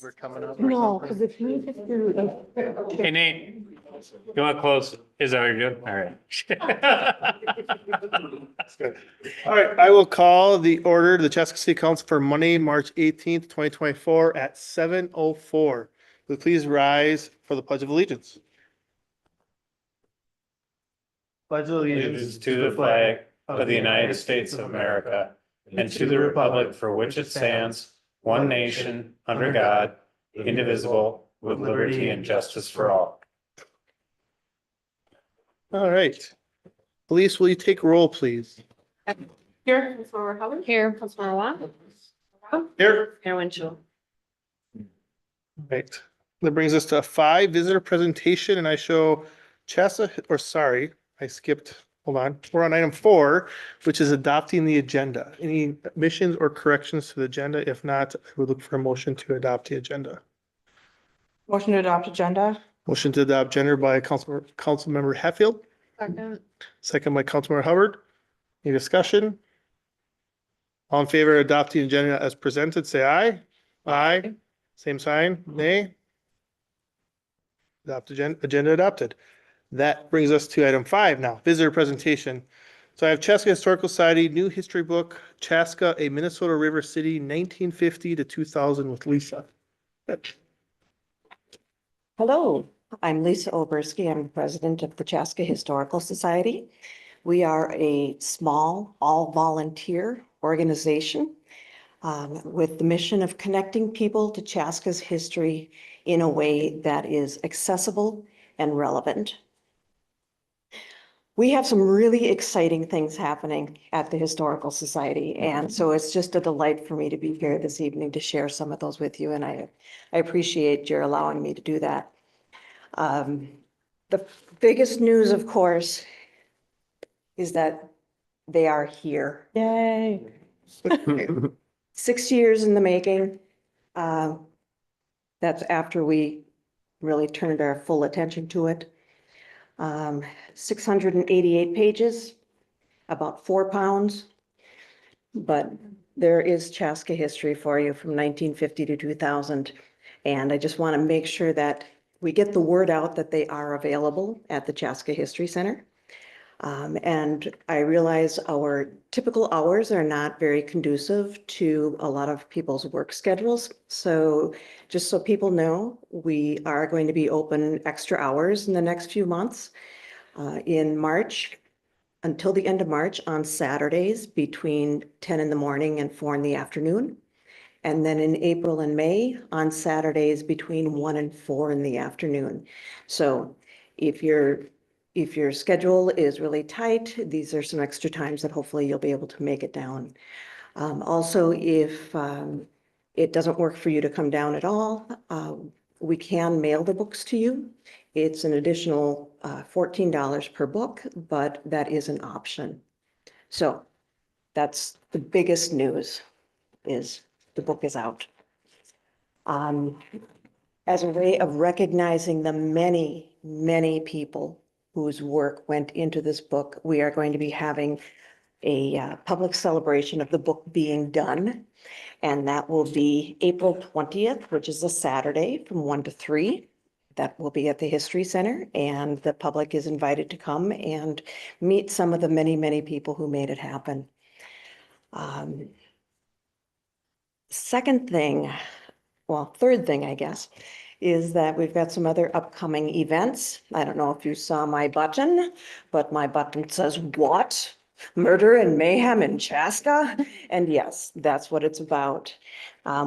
We're coming up. or No, something? because if you just do. Hey Nate, you want to close? Is that what you're doing? All right. All right, I will call the order to the Chaska City Council for Monday, March 18th, 2024 at 7:04. Will you please rise for the Pledge of Allegiance? Pledge of Allegiance to the flag of the United States of America and to the republic for which it stands, one nation, under God, indivisible, with liberty and justice for all. All right. Police, will you take roll, please? Here, Councilmember Hubbard. Here, Councilmember Wong. Here. Mayor Winchell. Right. That brings us to 5, visitor presentation, and I show Chaska, or sorry, I skipped, hold on. We're on item 4, which is adopting the agenda. Any omissions or corrections to the agenda? If not, I would look for a motion to adopt the agenda. Motion to adopt agenda. Motion to adopt agenda by Councilmember Hatfield, Second. second by Councilmember Hubbard. Any discussion? All in favor of adopting the agenda as presented, say aye. Aye. Same sign, nay. Agenda adopted. That brings us to item 5 now, visitor presentation. So I have Chaska Historical Society, new history book, Chaska, a Minnesota River City, 1950 to 2000 with Lisa. Hello, I'm Lisa Oberski. I'm president of the Chaska Historical Society. We are a small, all-volunteer organization with the mission of connecting people to Chaska's history in a way that is accessible and relevant. We have some really exciting things happening at the Historical Society, and so it's just a delight for me to be here this evening to share some of those with you, and I appreciate your allowing me to do that. The biggest news, of course, is that they are here. Yay. 6 years in the making. That's after we really turned our full attention to it. 688 pages, about 4 pounds. But there is Chaska history for you from 1950 to 2000. And I just want to make sure that we get the word out that they are available at the Chaska History Center. And I realize our typical hours are not very conducive to a lot of people's work schedules. So just so people know, we are going to be open extra hours in the next few months. In March, until the end of March, on Saturdays between 10 in the morning and 4 in the afternoon. And then in April and May on Saturdays between 1 and 4 in the afternoon. So if your schedule is really tight, these are some extra times that hopefully you'll be able to make it down. Also, if it doesn't work for you to come down at all, we can mail the books to you. It's an additional $14 per book, but that is an option. So that's the biggest news, is the book is out. As a way of recognizing the many, many people whose work went into this book, we are going to be having a public celebration of the book being done. And that will be April 20th, which is a Saturday from 1 to 3. That will be at the History Center, and the public is invited to come and meet some of the many, many people who made it happen. Second thing, well, third thing, I guess, is that we've got some other upcoming events. I don't know if you saw my button, but my button says, "What? Murder and mayhem in Chaska?" And yes, that's what it's about.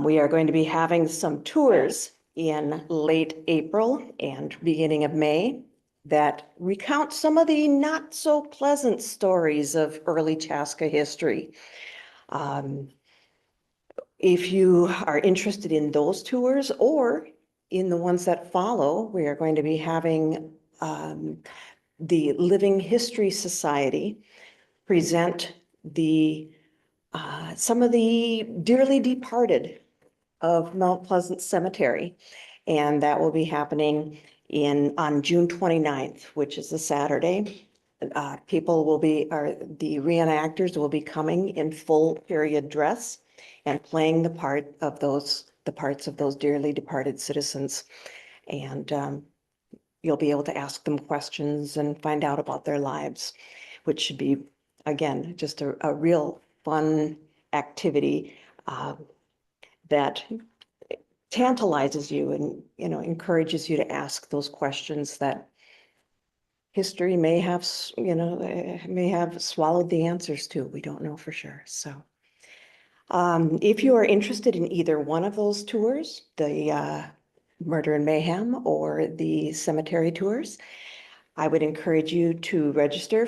We are going to be having some tours in late April and beginning of May that recount some of the not so pleasant stories of early Chaska history. If you are interested in those tours or in the ones that follow, we are going to be having the Living History Society present some of the dearly departed of Mount Pleasant Cemetery. And that will be happening on June 29th, which is a Saturday. The reenactors will be coming in full period dress and playing the part of those the parts of those dearly departed citizens. And you'll be able to ask them questions and find out about their lives, which should be, again, just a real fun activity that tantalizes you and, you know, encourages you to ask those questions that history may have, you know, may have swallowed the answers to. We don't know for sure. So if you are interested in either one of those tours, the Murder and Mayhem or the cemetery tours, I would encourage you to register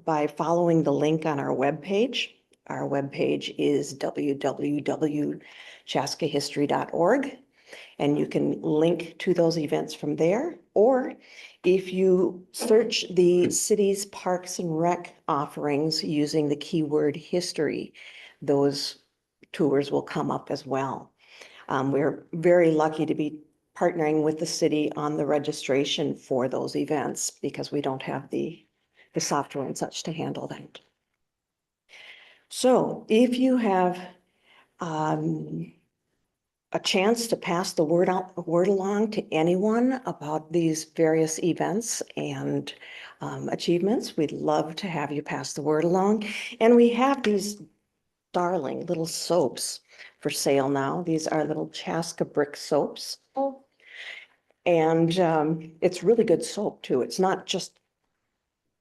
by following the link on our webpage. Our webpage is www.chaskahistory.org, and you can link to those events from there. Or if you search the city's Parks and Rec offerings using the keyword history, those tours will come up as well. We're very lucky to be partnering with the city on the registration for those events because we don't have the software and such to handle that. So if you have a chance to pass the word along to anyone about these various events and achievements, we'd love to have you pass the word along. And we have these darling little soaps for sale now. These are little Chaska brick soaps. And it's really good soap too. It's not just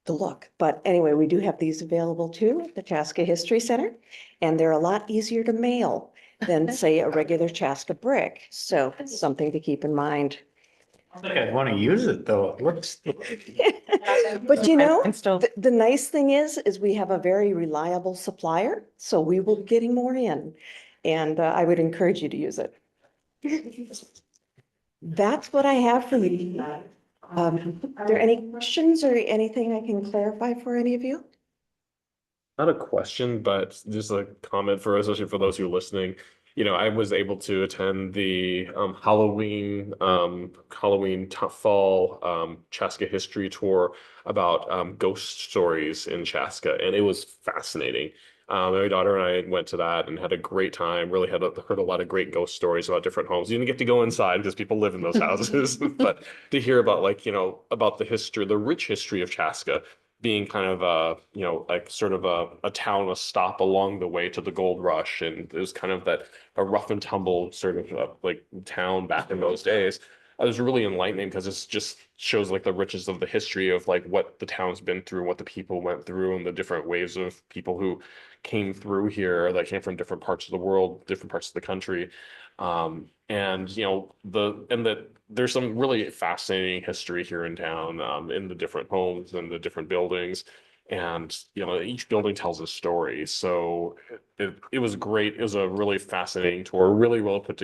the look, but anyway, we do have these available too at the Chaska History Center, and they're a lot easier to mail than say a regular Chaska brick. So it's something to keep in mind. I think I'd want to use it though. It looks. But you know, And still, the nice thing is we have a very reliable supplier, so we will be getting more in. And I would encourage you to use it. That's what I have for you. Are there any questions or anything I can clarify for any of you? Not a question, but just a comment for, especially for those who are listening. You know, I was able to attend the Halloween fall Chaska history tour about ghost stories in Chaska, and it was fascinating. My daughter and I went to that and had a great time. Really heard a lot of great ghost stories about different homes. You didn't get to go inside because people live in those houses, but to hear about, like, you know, about the history, the rich history of Chaska being kind of you know, like sort of a town, a stop along the way to the gold rush. And it was kind of that a rough and tumble sort of like town back in those days. It was really enlightening because it just shows like the riches of the history of like what the town's been through, what the people went through, and the different waves of people who came through here that came from different parts of the world, different parts of the country. And you know, there's some really fascinating history here in town, in the different homes and the different buildings. And you know, each building tells a story. So it was great. It was a really fascinating tour, really well put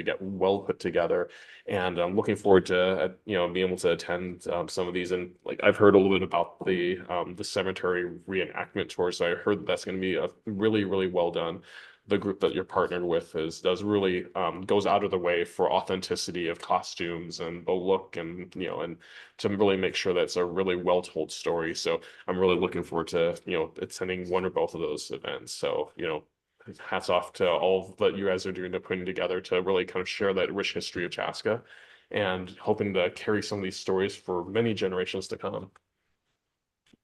together. And I'm looking forward to you know, being able to attend some of these. And like I've heard a little bit about the cemetery reenactment tour. So I heard that's going to be a really, really well done. The group that you're partnered with does really goes out of the way for authenticity of costumes and the look, and you know, and to really make sure that it's a really well told story. So I'm really looking forward to, you know, attending one or both of those events. So, you know, hats off to all that you guys are doing to putting together to really kind of share that rich history of Chaska, and hoping to carry some of these stories for many generations to come.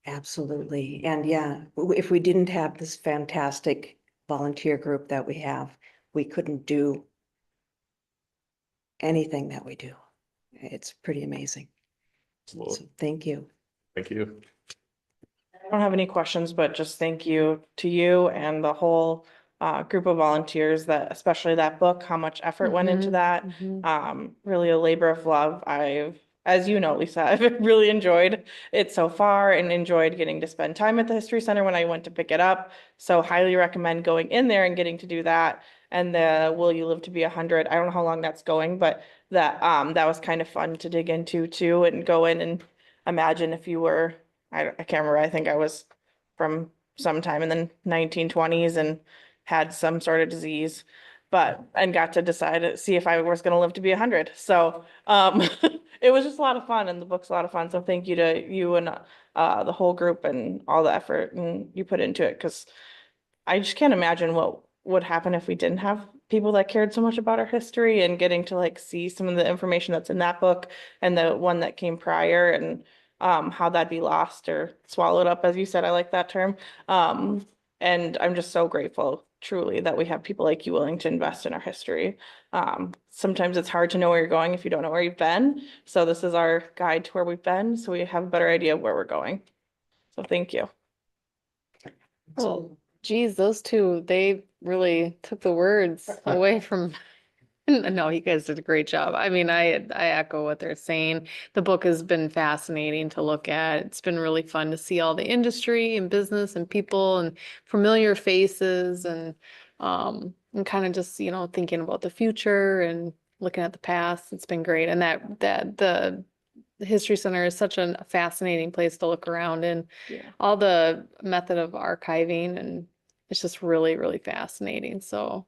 Absolutely. And yeah, if we didn't have this fantastic volunteer group that we have, we couldn't do anything that we do. It's pretty amazing. Well, So thank you. thank you. I don't have any questions, but just thank you to you and the whole group of volunteers, that especially that book, how much effort went into that. Really a labor of love. As you know, Lisa, I've really enjoyed it so far and enjoyed getting to spend time at the History Center when I went to pick it up. So highly recommend going in there and getting to do that. And the Will You Live to Be 100? I don't know how long that's going, but that was kind of fun to dig into too, and go in and imagine if you were, I can't remember, I think I was from sometime in the 1920s and had some sort of disease, and got to decide, see if I was going to live to be 100. So it was just a lot of fun, and the book's a lot of fun. So thank you to you and the whole group and all the effort and you put into it, because I just can't imagine what would happen if we didn't have people that cared so much about our history, and getting to like see some of the information that's in that book and the one that came prior, and how that'd be lost or swallowed up, as you said. I like that term. And I'm just so grateful truly that we have people like you willing to invest in our history. Sometimes it's hard to know where you're going if you don't know where you've been. So this is our guide to where we've been, so we have a better idea of where we're going. So thank you. Well, geez, those two, they really took the words away from. No, you guys did a great job. I mean, I echo what they're saying. The book has been fascinating to look at. It's been really fun to see all the industry and business and people and familiar faces, and kind of just, you know, thinking about the future and looking at the past. It's been great. And that the History Center is such a fascinating place to look around, and Yeah. all the method of archiving, and it's just really, really fascinating. So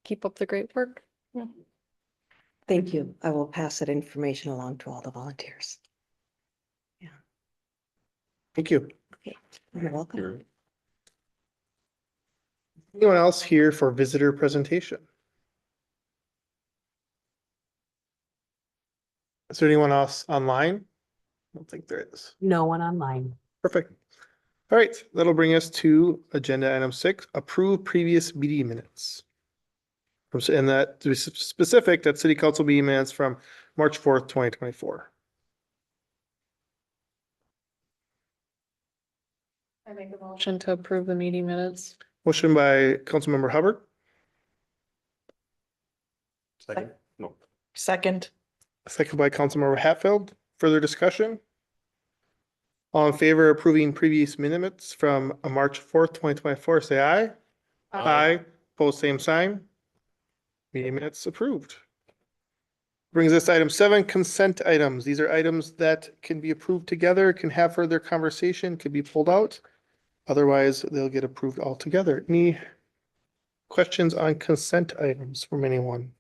keep up the great work. Thank you. I will pass that information along to all the volunteers. Thank you. You're welcome. Here. Anyone else here for visitor presentation? Is there anyone else online? I don't think there is. No one online. Perfect. All right, that'll bring us to agenda item 6, approve previous meeting minutes. And that, to be specific, that city council meeting minutes from March 4th, 2024. I make a motion to approve the meeting minutes. Motion by Councilmember Hubbard, Second. No. Second. second by Councilmember Hatfield. Further discussion? All in favor of approving previous minutes from March 4th, 2024, say aye. Aye. Pose same sign. Meeting minutes approved. Brings us to item 7, consent items. These are items that can be approved together, can have further conversation, could be pulled out. Otherwise, they'll get approved altogether. Any questions on consent items from anyone?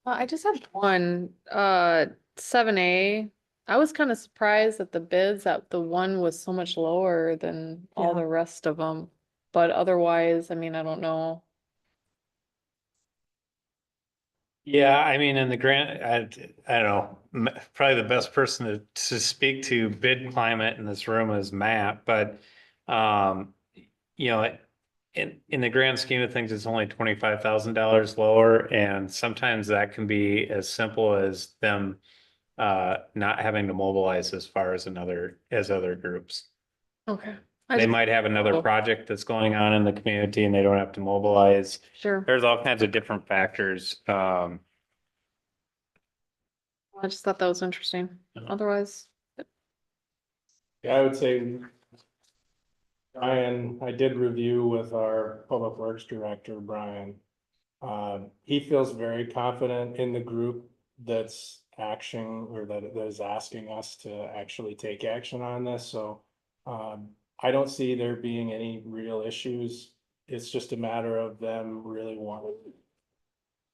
I just had one, 7A. I was kind of surprised at the bids, that the one was so much lower than all Yeah. the rest of them. But otherwise, I mean, I don't know. Yeah, I mean, in the grant, I don't know, probably the best person to speak to bid climate in this room is Matt, but you know, in the grand scheme of things, it's only $25,000 lower, and sometimes that can be as simple as them not having to mobilize as far as other groups. Okay. They might have another project that's going on in the community and they don't have to mobilize. Sure. There's all kinds of different factors. I just thought that was interesting. Otherwise, Yeah, I would say, Brian, I did review with our Public Works Director, Brian. He feels very confident in the group that's that is asking us to actually take action on this, so I don't see there being any real issues. It's just a matter of them really wanting.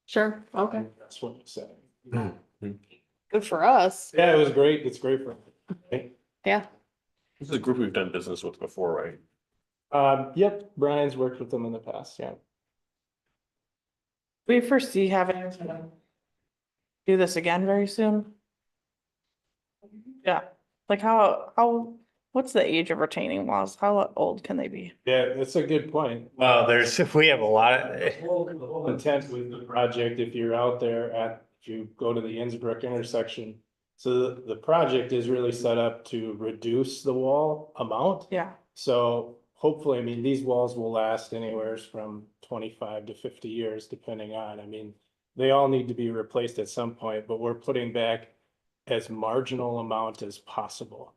sure. Okay. That's what he said. Good for us. Yeah, it was great. It's great for. Yeah. This is a group we've done business with before, right? Yep, Brian's worked with them in the past, yeah. We foresee having to do this again very soon. Yeah, like what's the age of retaining walls? How old can they be? Yeah, that's a good point. Well, we have a lot The whole intent with the project, if you're out there if you go to the Innsbruck intersection. So the project is really set up to reduce the wall amount. Yeah, So hopefully, I mean, these walls will last anywhere from 25 to 50 years, depending on, I mean, they all need to be replaced at some point, but we're putting back as marginal amount as possible.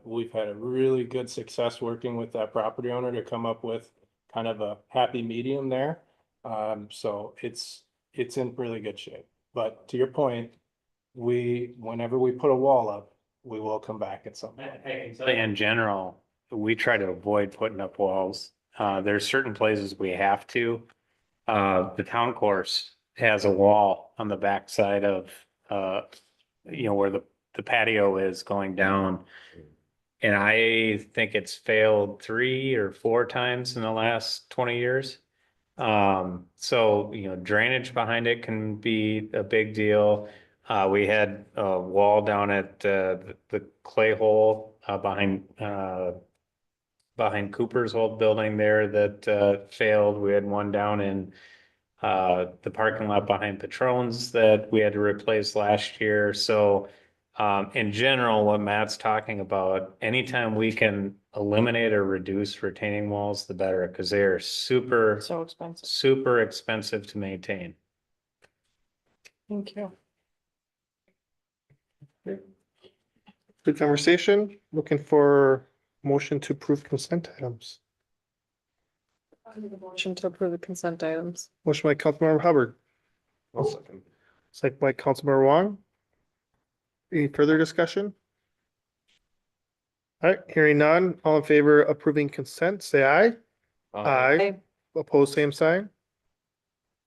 We've had a really good success working with that property owner to come up with kind of a happy medium there. So it's in really good shape. But to your point, whenever we put a wall up, we will come back at some point. in general, we try to avoid putting up walls. There's certain places we have to. The town course has a wall on the backside of, where the patio is going down. And I think it's failed 3 or 4 times in the last 20 years. So, drainage behind it can be a big deal. We had a wall down at the clay hole behind Cooper's old building there that failed. We had one down in the parking lot behind Patron's that we had to replace last year. So in general, what Matt's talking about, anytime we can eliminate or reduce retaining walls, the better, because they are So expensive. super expensive to maintain. Thank you. Good conversation. Looking for motion to approve consent items. Motion to approve the consent items. Motion by Councilmember Hubbard, I'll second. second by Councilmember Wong. Any further discussion? All right, hearing none, all in favor of approving consent, say aye. Aye. Opposed, same sign.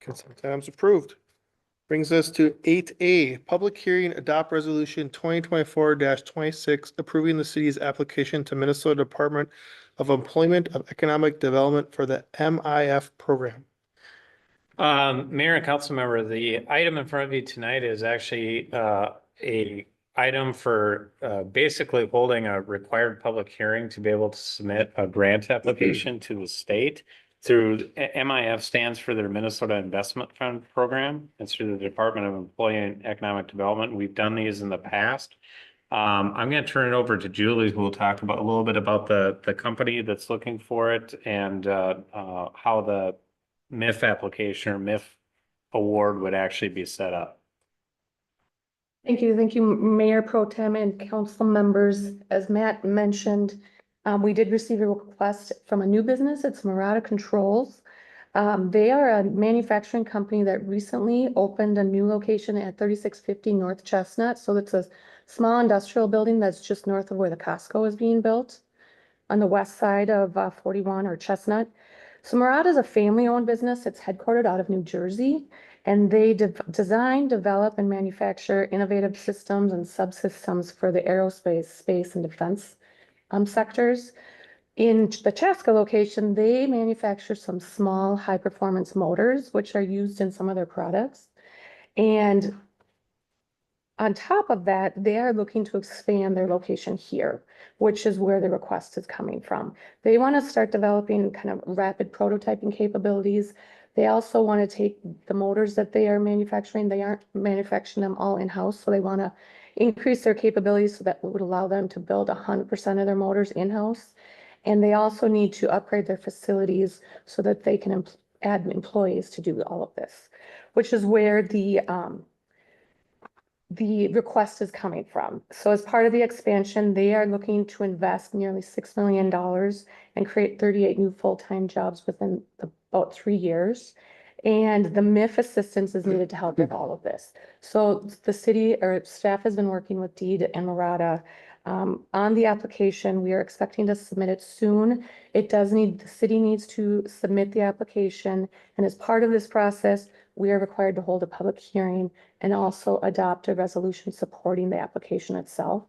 Consent items approved. Brings us to 8A, public hearing, adopt resolution 2024-26, approving the city's application to Minnesota Department of Employment of Economic Development for the MIF program. Mayor and council member, the item in front of you tonight is actually a item for basically holding a required public hearing to be able to submit a grant application to the state through MIF stands for their Minnesota Investment Fund Program. It's through the Department of Employment and Economic Development. We've done these in the past. I'm going to turn it over to Julie, who will talk about a little bit about the company that's looking for it and how the MIF application or MIF award would actually be set up. Thank you, Mayor Pro Tem and council members. As Matt mentioned, we did receive a request from a new business. It's Murata Controls. They are a manufacturing company that recently opened a new location at 3650 North Chestnut. So it's a small industrial building that's just north of where the Costco is being built on the west side of 41 or Chestnut. So Murata is a family-owned business. It's headquartered out of New Jersey, and they design, develop, and manufacture innovative systems and subsystems for the aerospace, space, and defense sectors. In the Chaska location, they manufacture some small high-performance motors, which are used in some of their products. And on top of that, they are looking to expand their location here, which is where the request is coming from. They want to start developing kind of rapid prototyping capabilities. They also want to take the motors that they are manufacturing. They aren't manufacturing them all in-house, so they want to increase their capabilities so that would allow them to build 100% of their motors in-house. And they also need to upgrade their facilities so that they can add employees to do all of this, which is where the request is coming from. So as part of the expansion, they are looking to invest nearly $6 million and create 38 new full-time jobs within about 3 years. And the MIF assistance is needed to help with all of this. So the city or staff has been working with Deed and Murata on the application. We are expecting to submit it soon. The city needs to submit the application. And as part of this process, we are required to hold a public hearing and also adopt a resolution supporting the application itself.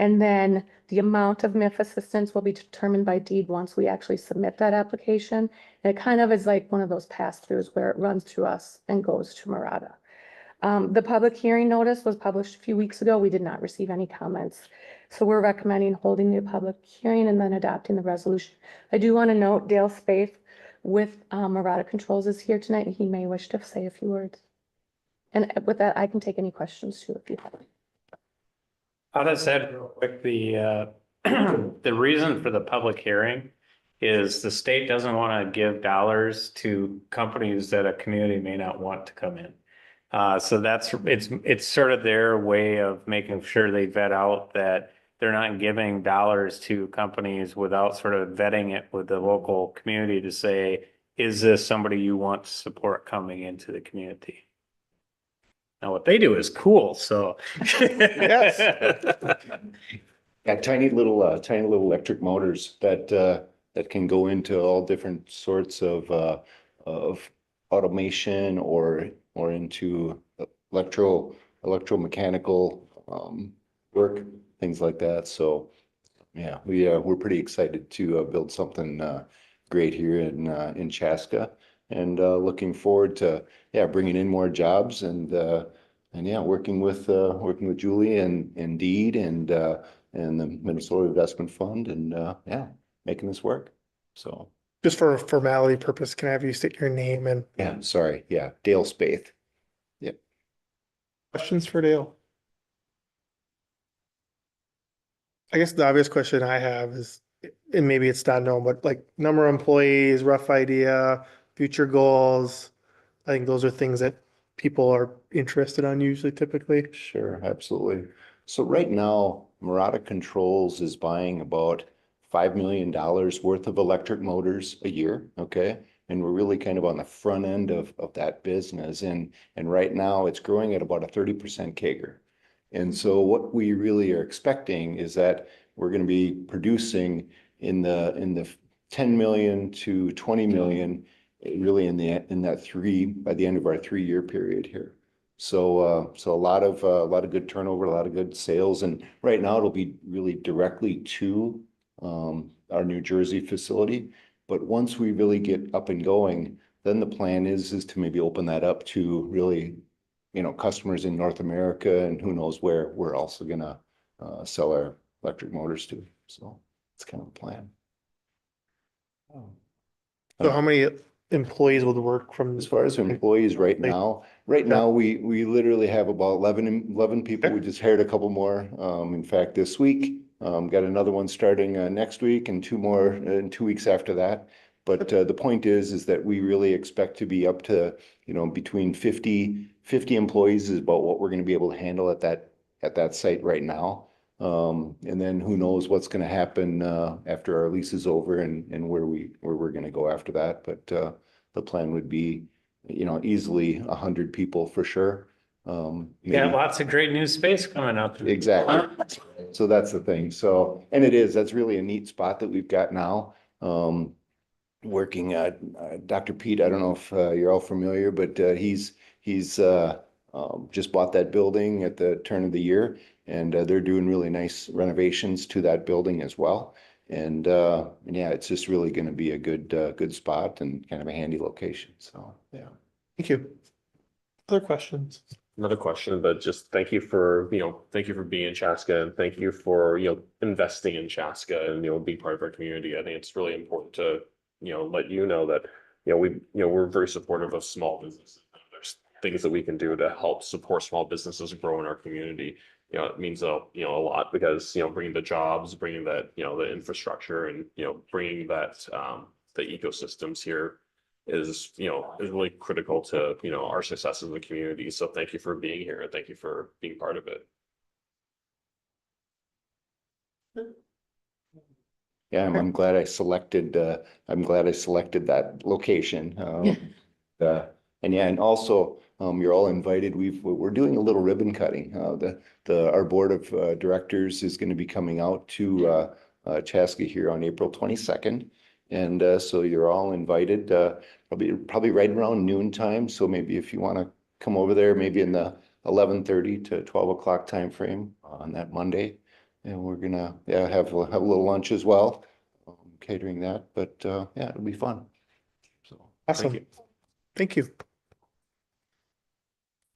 And then the amount of MIF assistance will be determined by Deed once we actually submit that application. And it kind of is like one of those pass-throughs where it runs through us and goes to Murata. The public hearing notice was published a few weeks ago. We did not receive any comments. So we're recommending holding the public hearing and then adopting the resolution. I do want to note Dale Spaeth with Murata Controls is here tonight, and he may wish to say a few words. And with that, I can take any questions too if you have any. How does that real quick, the reason for the public hearing is the state doesn't want to give dollars to companies that a community may not want to come in. So it's sort of their way of making sure they vet out that they're not giving dollars to companies without sort of vetting it with the local community to say, is this somebody you want to support coming into the community? Now, what they do is cool, so. Yes. Yeah, tiny little electric motors that can go into all different sorts of automation or into electromechanical work, things like that. So yeah, we're pretty excited to build something great here in Chaska. looking forward to, yeah, bringing in more jobs and yeah, working with Julie and Deed and the Minnesota Investment Fund and yeah, making this work. So, Just for formality purpose, can I have you state your name and yeah, sorry. Yeah, Dale Spaeth. questions for Dale? I guess the obvious question I have is, and maybe it's not known, but like number of employees, rough idea, future goals. I think those are things that people are interested on usually typically. Sure, absolutely. So right now, Murata Controls is buying about $5 million worth of electric motors a year, okay? And we're really kind of on the front end of that business. And right now it's growing at about a 30% CAGR. And so what we really are expecting is that we're going to be producing in the 10 million to 20 million, really in that by the end of our 3-year period here. So a lot of good turnover, a lot of good sales, and right now it'll be really directly to our New Jersey facility. But once we really get up and going, then the plan is to maybe open that up to really, customers in North America, and who knows where we're also gonna sell our electric motors to. So it's kind of the plan. So how many employees would work from? As far as employees right now, we literally have about 11 people. We just hired a couple more. In fact, this week, got another one starting next week and 2 more in 2 weeks after that. But the point is that we really expect to be up to, between 50 employees is about what we're going to be able to handle at that site right now. And then who knows what's going to happen after our lease is over and where we're going to go after that. But the plan would be, easily 100 people for sure. Yeah, lots of great new space coming up. Exactly. So that's the thing. So, and that's really a neat spot that we've got now. Working Dr. Pete, I don't know if you're all familiar, but he's just bought that building at the turn of the year, and they're doing really nice renovations to that building as well. And yeah, it's just really going to be a good spot and kind of a handy location. So yeah. Thank you. Other questions? Another question, but just thank you for being in Chaska, and thank you for, investing in Chaska and, being part of our community. I think it's really important to, let you know that, we're very supportive of small businesses. There's things that we can do to help support small businesses grow in our community. It means a lot because, bringing the jobs, bringing that, the infrastructure and, bringing that, the ecosystems here is really critical to, our success as a community. So thank you for being here and thank you for being part of it. Yeah, I'm glad I selected that location. And yeah, and also you're all invited. We're doing a little ribbon cutting. Our board of directors is going to be coming out to Chaska here on April 22nd. And so you're all invited, probably right around noon time. So maybe if you want to come over there, maybe in the 11:30 to 12 o'clock time frame on that Monday. And we're gonna have a little lunch as well, catering that. But yeah, it'll be fun. So Awesome. Thank you.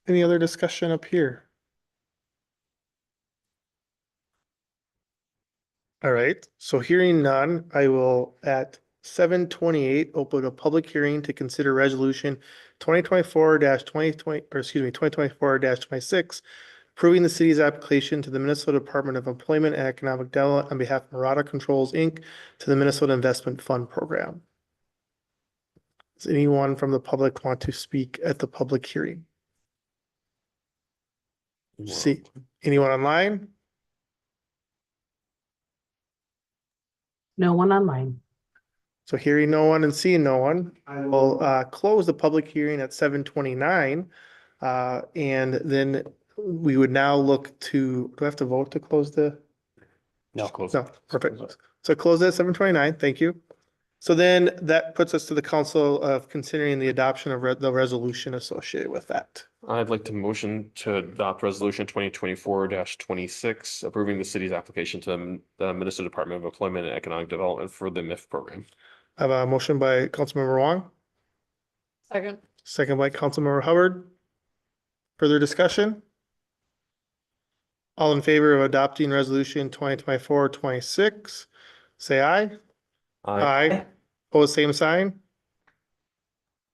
Any other discussion up here? All right, so hearing none, I will at 7:28 open a public hearing to consider resolution 2024-2026, approving the city's application to the Minnesota Department of Employment and Economic Development on behalf of Murata Controls, Inc. to the Minnesota Investment Fund Program. Does anyone from the public want to speak at the public hearing? See, anyone online? No one online. So hearing no one and seeing no one, I will close the public hearing at 7:29. And then we would now look to, do I have to vote to close the? No. No, perfect. So close at 7:29, thank you. So then that puts us to the council of considering the adoption of the resolution associated with that. I'd like to motion to adopt resolution 2024-26, approving the city's application to the Minnesota Department of Employment and Economic Development for the MIF program. I have a motion by Councilmember Wong, Second. second by Councilmember Hubbard. Further discussion? All in favor of adopting resolution 2024-26, say aye. Aye. Pose same sign.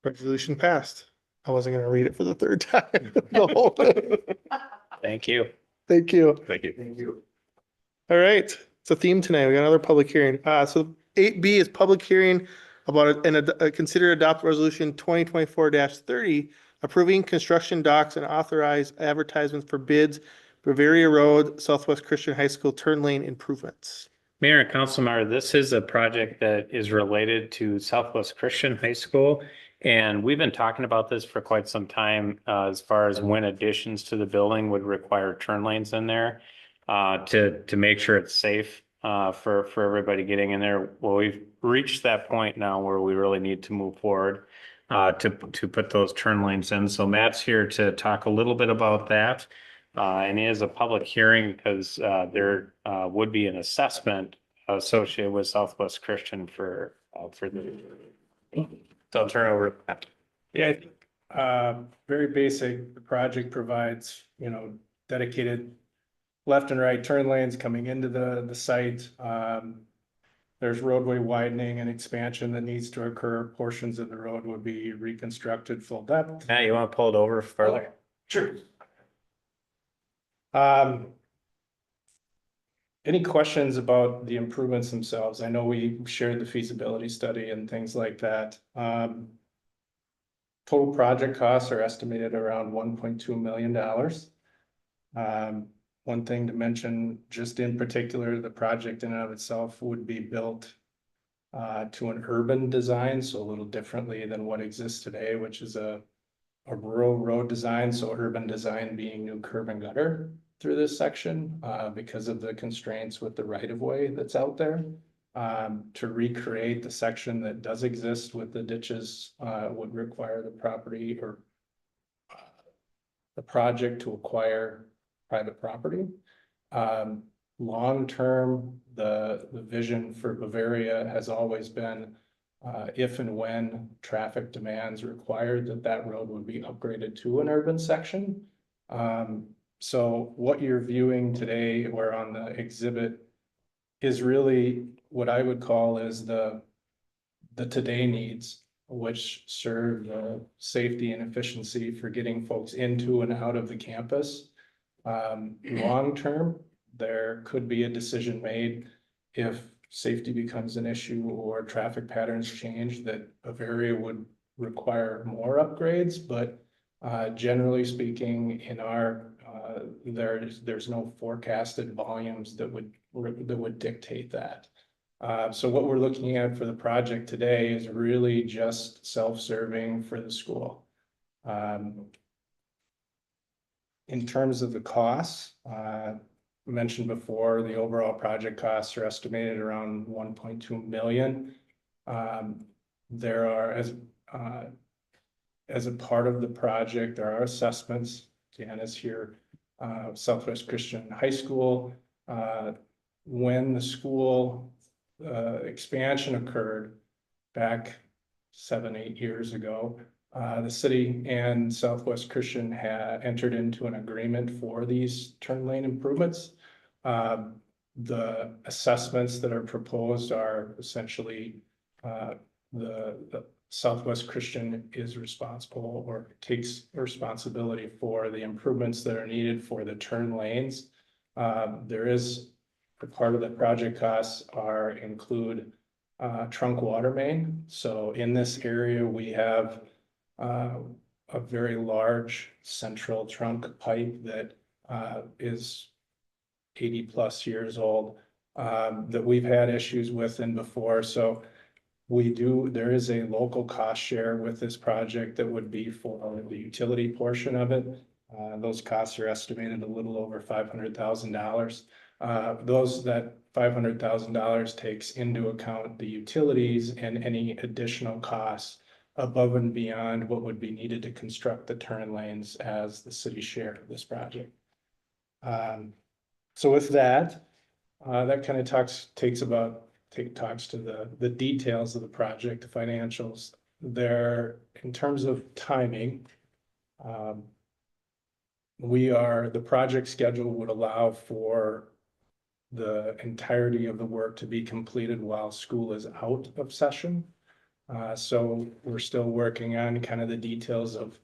Resolution passed. I wasn't gonna read it for the third time. The whole thing. Thank you. Thank you. Thank you. All right, it's a theme tonight. We got another public hearing. So 8B is public hearing about consider adopt resolution 2024-30, approving construction docks and authorize advertisements for bids, Bavaria Road, Southwest Christian High School turn lane improvements. Mayor and Councilmember, this is a project that is related to Southwest Christian High School. And we've been talking about this for quite some time, as far as when additions to the building would require turn lanes in there, to make sure it's safe, for everybody getting in there. Well, we've reached that point now where we really need to move forward, to put those turn lanes in. So Matt's here to talk a little bit about that. And it is a public hearing because, there, would be an assessment associated with Southwest Christian for the. So I'll turn over to Matt. Yeah, I think, very basic, the project provides, you know, dedicated left and right turn lanes coming into the site. There's roadway widening and expansion that needs to occur. Portions of the road would be reconstructed full depth. Matt, you want to pull it over further? Sure. Any questions about the improvements themselves? I know we shared the feasibility study and things like that. Total project costs are estimated around $1.2 million. One thing to mention, just in particular, the project in and of itself would be built to an urban design, so a little differently than what exists today, which is a rural road design, so urban design being new curb and gutter through this section, because of the constraints with the right of way that's out there. To recreate the section that does exist with the ditches, would require the property or the project to acquire private property. Long-term, the vision for Bavaria has always been, if and when traffic demands required, that road would be upgraded to an urban section. So what you're viewing today or on the exhibit is really what I would call is the today needs, which serve the safety and efficiency for getting folks into and out of the campus. Long-term, there could be a decision made if safety becomes an issue or traffic patterns change that Bavaria would require more upgrades, but generally speaking, in our there's no forecasted volumes that would dictate that. So what we're looking at for the project today is really just self-serving for the school. In terms of the costs, mentioned before, the overall project costs are estimated around 1.2 million. There are, as a part of the project, there are assessments. Dan is here, Southwest Christian High School. When the school expansion occurred back 7-8 years ago, the city and Southwest Christian had entered into an agreement for these turn lane improvements. The assessments that are proposed are essentially the Southwest Christian is responsible or takes responsibility for the improvements that are needed for the turn lanes. There is a part of the project costs include trunk water main. So in this area, we have a very large central trunk pipe that is 80+ years old, that we've had issues with and before. So there is a local cost share with this project that would be for the utility portion of it. Those costs are estimated a little over $500,000. That $500,000 takes into account the utilities and any additional costs above and beyond what would be needed to construct the turn lanes as the city share of this project. So with that, that kind of talks to the details of the project, the financials. in terms of timing, the project schedule would allow for the entirety of the work to be completed while school is out of session. So we're still working on kind of the details of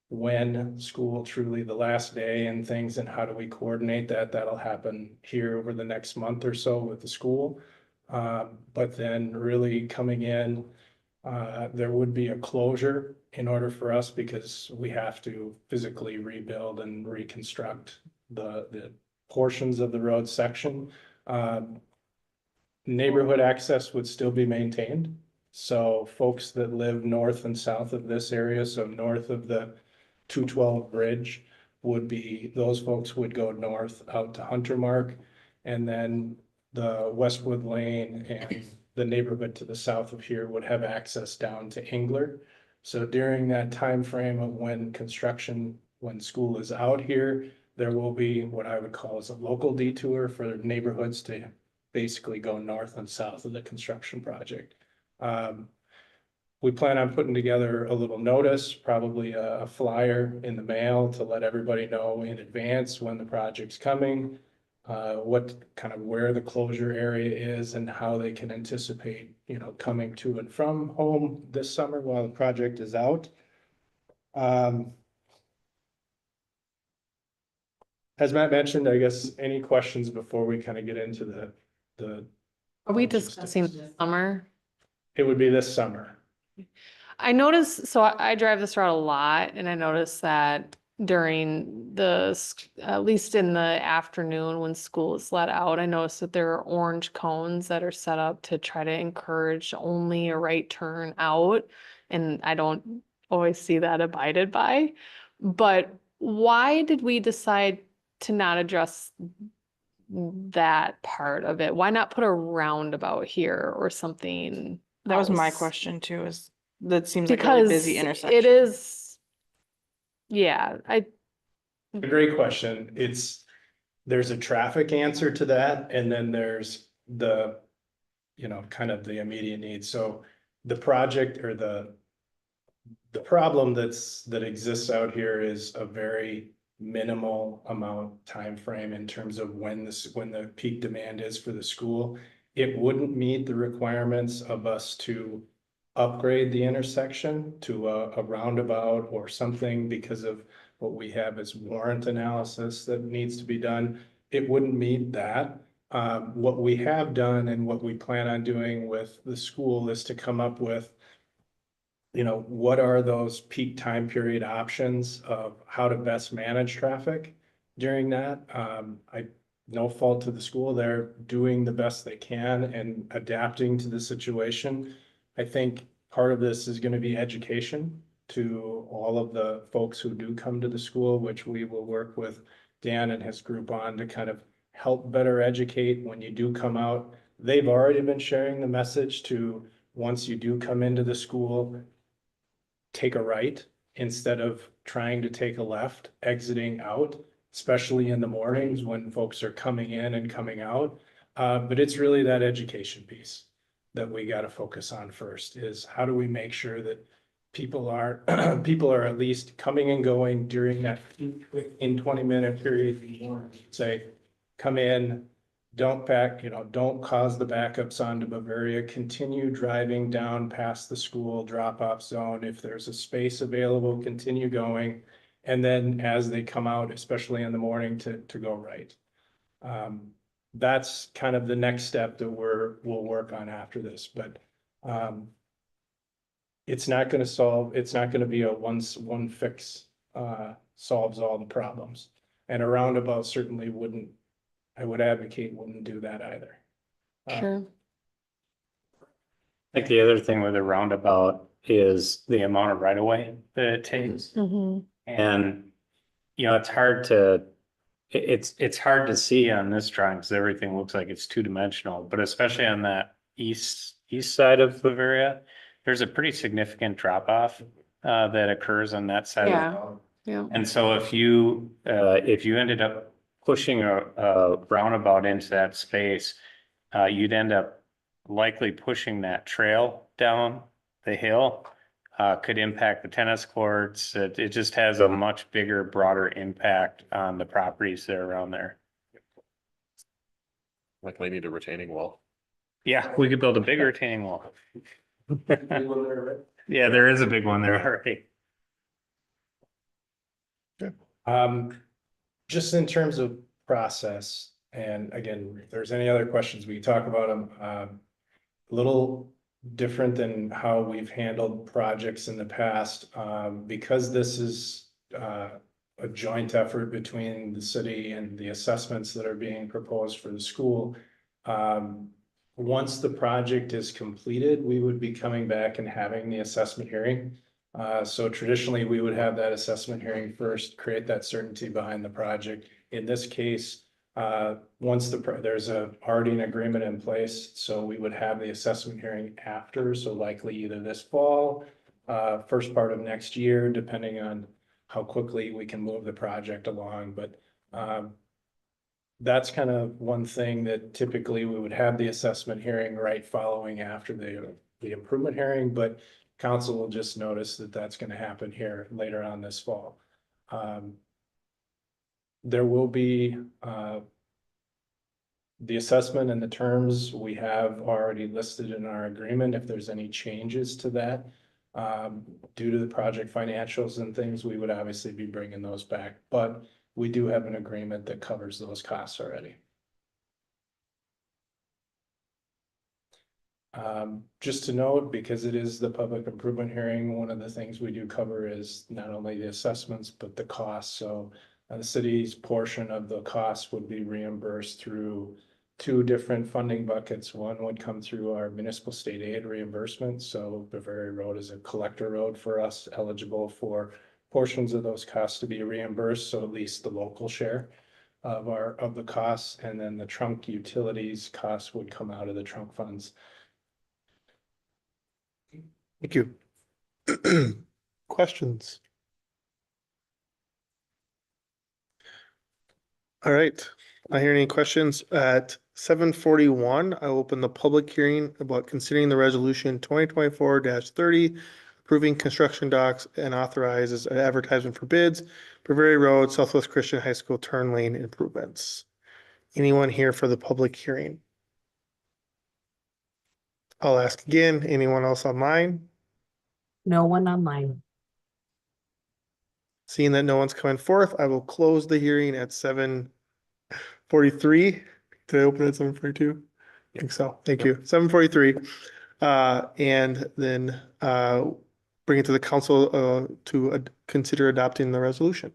when school truly the last day and things, and how do we coordinate that? That'll happen here over the next month or so with the school. But then really coming in, there would be a closure in order for us, because we have to physically rebuild and reconstruct the portions of the road section. Neighborhood access would still be maintained. So folks that live north and south of this area, so north of the 212 bridge those folks would go north out to Hunter Mark. And then the Westwood Lane and the neighborhood to the south of here would have access down to Engler. So during that time frame of when school is out here, there will be what I would call as a local detour for neighborhoods to basically go north and south of the construction project. We plan on putting together a little notice, probably a flyer in the mail to let everybody know in advance when the project's coming, where the closure area is and how they can anticipate, coming to and from home this summer while the project is out. As Matt mentioned, I guess, any questions before we kind of get into the. Are we discussing this summer? It would be this summer. I noticed, so I drive this route a lot, and I noticed that during at least in the afternoon when school is let out, I noticed that there are orange cones that are set up to try to encourage only a right turn out. And I don't always see that abided by. But why did we decide to not address that part of it? Why not put a roundabout here or something? That was my else? question too, that seems like a really busy Because intersection. it is, yeah, A great question. There's a traffic answer to that, and then there's the, kind of the immediate needs. So the project or the problem that exists out here is a very minimal time frame in terms of when the peak demand is for the school. It wouldn't meet the requirements of us to upgrade the intersection to a roundabout or something because of what we have as warrant analysis that needs to be done. It wouldn't meet that. What we have done and what we plan on doing with the school is to come up with, what are those peak time period options of how to best manage traffic during that. No fault to the school. They're doing the best they can and adapting to the situation. I think part of this is going to be education to all of the folks who do come to the school, which we will work with Dan and his group on to kind of help better educate when you do come out. They've already been sharing the message to, once you do come into the school, take a right instead of trying to take a left, exiting out, especially in the mornings when folks are coming in and coming out. But it's really that education piece that we got to focus on first, is how do we make sure that people are at least coming and going during that in 20-minute period. Say, come in, don't cause the backups onto Bavaria, continue driving down past the school drop-off zone. If there's a space available, continue going. And then as they come out, especially in the morning, to go right. That's kind of the next step that we'll work on after this, but it's not going to be a one fix solves all the problems. And a roundabout certainly wouldn't do that either. sure. I think the other thing with a roundabout is the amount of right of way that it takes. Mhm. And, it's hard to see on this drawing because everything looks like it's two-dimensional, but especially on that east side of Bavaria, there's a pretty significant drop off that occurs on that side. Yeah. Of the road. Yeah. And so if you ended up pushing a roundabout into that space, you'd end up likely pushing that trail down the hill, could impact the tennis courts. It just has a much bigger, broader impact on the properties that are around there. Like they need a retaining wall. Yeah, we could build a bigger retaining wall. Yeah, there is a big one there already. Just in terms of process, and again, if there's any other questions, we can talk about them. A little different than how we've handled projects in the past, because this is a joint effort between the city and the assessments that are being proposed for the school. Once the project is completed, we would be coming back and having the assessment hearing. So traditionally, we would have that assessment hearing first, create that certainty behind the project. In this case, once there's already an agreement in place, so we would have the assessment hearing after, so likely either this fall, first part of next year, depending on how quickly we can move the project along, but that's kind of one thing that typically we would have the assessment hearing right following after the improvement hearing, but council will just notice that that's going to happen here later on this fall. There will be the assessment and the terms we have already listed in our agreement. If there's any changes to that, due to the project financials and things, we would obviously be bringing those back, but we do have an agreement that covers those costs already. Just to note, because it is the public improvement hearing, one of the things we do cover is not only the assessments, but the costs. So the city's portion of the cost would be reimbursed through two different funding buckets. One would come through our municipal state aid reimbursement. So Bavaria Road is a collector road for us, eligible for portions of those costs to be reimbursed. So at least the local share of the costs, and then the trunk utilities costs would come out of the trunk funds. Thank you. Questions? All right, I hear any questions at 7:41. I open the public hearing about considering the resolution 2024-30, approving construction docks and authorizes an advertisement for bids, Bavaria Road, Southwest Christian High School turn lane improvements. Anyone here for the public hearing? I'll ask again, anyone else online? No one online. Seeing that no one's coming forth, I will close the hearing at 7:43. Did I open at 7:42? I think so. Thank you. 7:43. And then bring it to the council to consider adopting the resolution.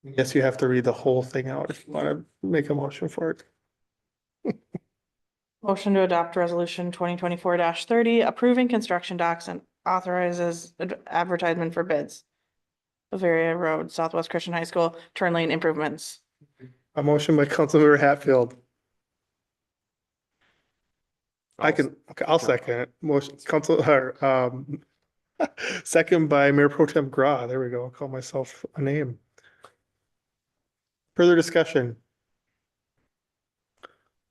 Yes, you have to read the whole thing out if you want to make a motion for it. Motion to adopt resolution 2024-30, approving construction docks and authorizes advertisement for bids. Bavaria Road, Southwest Christian High School, turn lane improvements. A motion by Councilmember Hatfield. Okay, I'll second it. Motion, second by Mayor Pro Tem Gra. There we go. I'll call myself a name. Further discussion?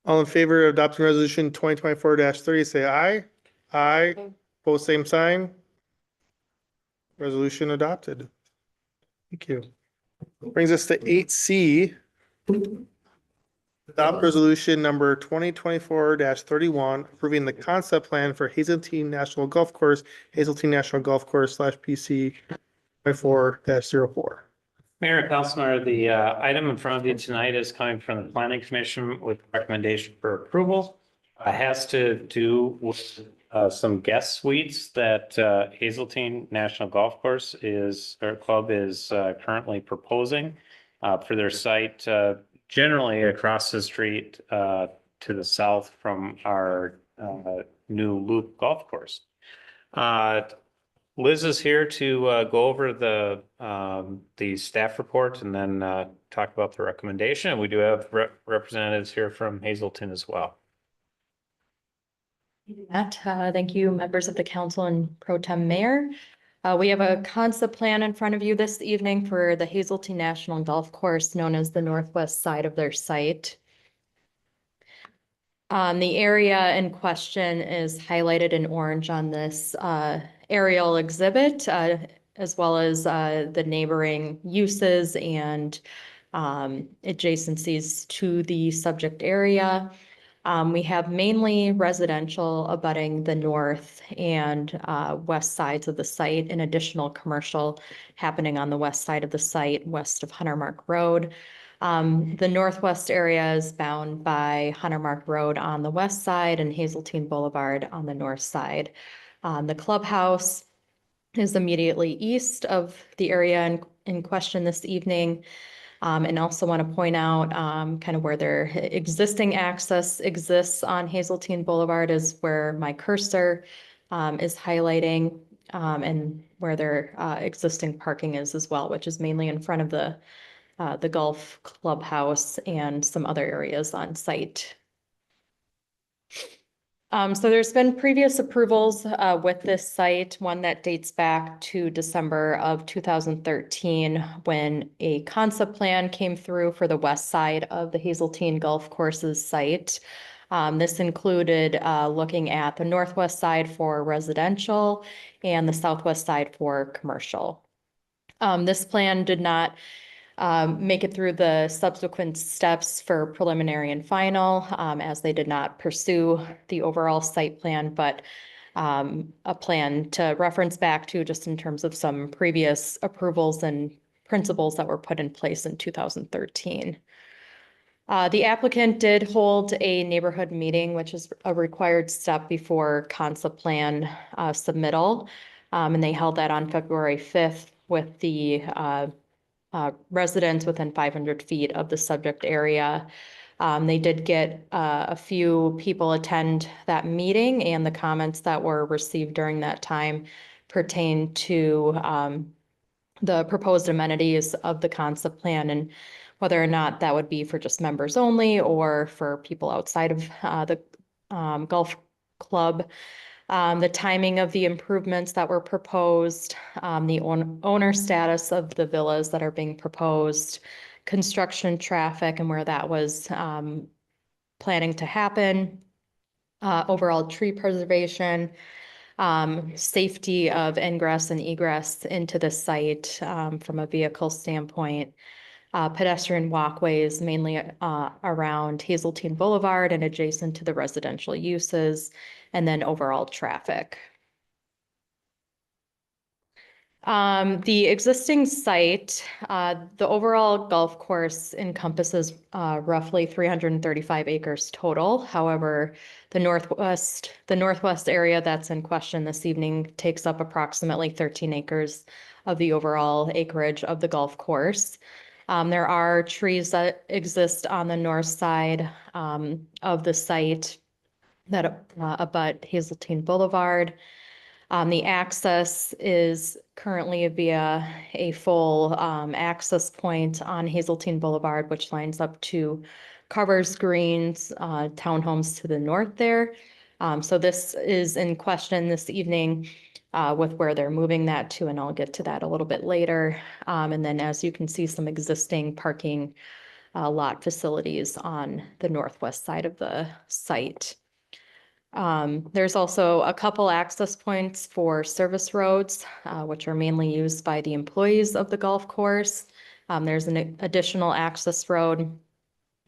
All in favor of adopting resolution 2024-30, say aye. Aye. Both same sign. Resolution adopted. Thank you. Brings us to 8C. Adopt resolution number 2024-31, approving the concept plan for Hazeltine National Golf Course, Hazeltine National Golf Course /PC 24-04. Mayor and Councilor, the item in front of you tonight is coming from the Planning Commission with recommendation for approval. It has to do with some guest suites that Hazeltine National Golf Course club is currently proposing for their site, generally across the street to the south from our new Loop Golf Course. Liz is here to go over the staff report and then talk about the recommendation. We do have representatives here from Hazeltine as well. Matt, thank you, members of the council and pro tem mayor. We have a concept plan in front of you this evening for the Hazeltine National Golf Course, known as the northwest side of their site. The area in question is highlighted in orange on this aerial exhibit, as well as the neighboring uses and adjacencies to the subject area. We have mainly residential abutting the north and west sides of the site, and additional commercial happening on the west side of the site, west of Hunter Mark Road. The northwest area is bound by Hunter Mark Road on the west side and Hazeltine Boulevard on the north side. The clubhouse is immediately east of the area in question this evening. And also want to point out kind of where their existing access exists on Hazeltine Boulevard is where my cursor is highlighting, and where their existing parking is as well, which is mainly in front of the golf clubhouse and some other areas on site. So there's been previous approvals with this site, one that dates back to December of 2013, when a concept plan came through for the west side of the Hazeltine Golf Courses site. This included looking at the northwest side for residential and the southwest side for commercial. This plan did not make it through the subsequent steps for preliminary and final, as they did not pursue the overall site plan, but a plan to reference back to just in terms of some previous approvals and principles that were put in place in 2013. The applicant did hold a neighborhood meeting, which is a required step before concept plan submittal. And they held that on February 5th with the residents within 500 feet of the subject area. They did get a few people attend that meeting, and the comments that were received during that time pertain to the proposed amenities of the concept plan and whether or not that would be for just members only or for people outside of the golf club. The timing of the improvements that were proposed, the owner status of the villas that are being proposed, construction traffic and where that was planning to happen, overall tree preservation, safety of ingress and egress into the site from a vehicle standpoint, pedestrian walkways mainly around Hazeltine Boulevard and adjacent to the residential uses, and then overall traffic. The existing site, the overall golf course encompasses roughly 335 acres total. However, the northwest area that's in question this evening takes up approximately 13 acres of the overall acreage of the golf course. There are trees that exist on the north side of the site that abut Hazeltine Boulevard. The access is currently via a full access point on Hazeltine Boulevard, which lines up to Carver's Greens townhomes to the north there. So this is in question this evening with where they're moving that to, and I'll get to that a little bit later. And then as you can see, some existing parking lot facilities on the northwest side of the site. There's also a couple access points for service roads, which are mainly used by the employees of the golf course. There's an additional access road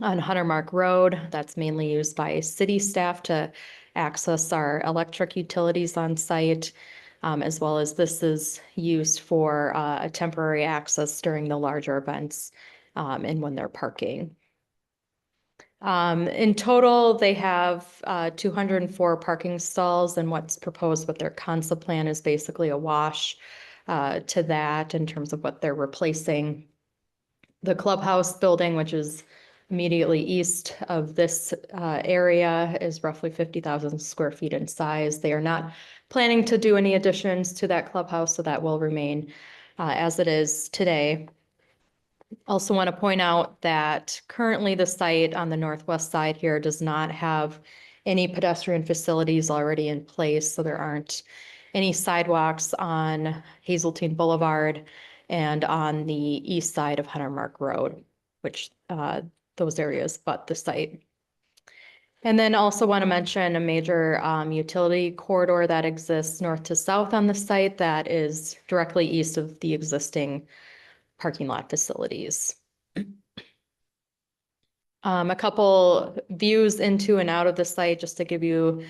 on Hunter Mark Road that's mainly used by city staff to access our electric utilities on site, as well as this is used for a temporary access during the larger events and when they're parking. In total, they have 204 parking stalls, and what's proposed with their concept plan is basically a wash to that in terms of what they're replacing. The clubhouse building, which is immediately east of this area, is roughly 50,000 square feet in size. They are not planning to do any additions to that clubhouse, so that will remain as it is today. Also want to point out that currently the site on the northwest side here does not have any pedestrian facilities already in place, so there aren't any sidewalks on Hazeltine Boulevard and on the east side of Hunter Mark Road, which those areas but the site. And then also want to mention a major utility corridor that exists north to south on the site that is directly east of the existing parking lot facilities. A couple views into and out of the site just to give you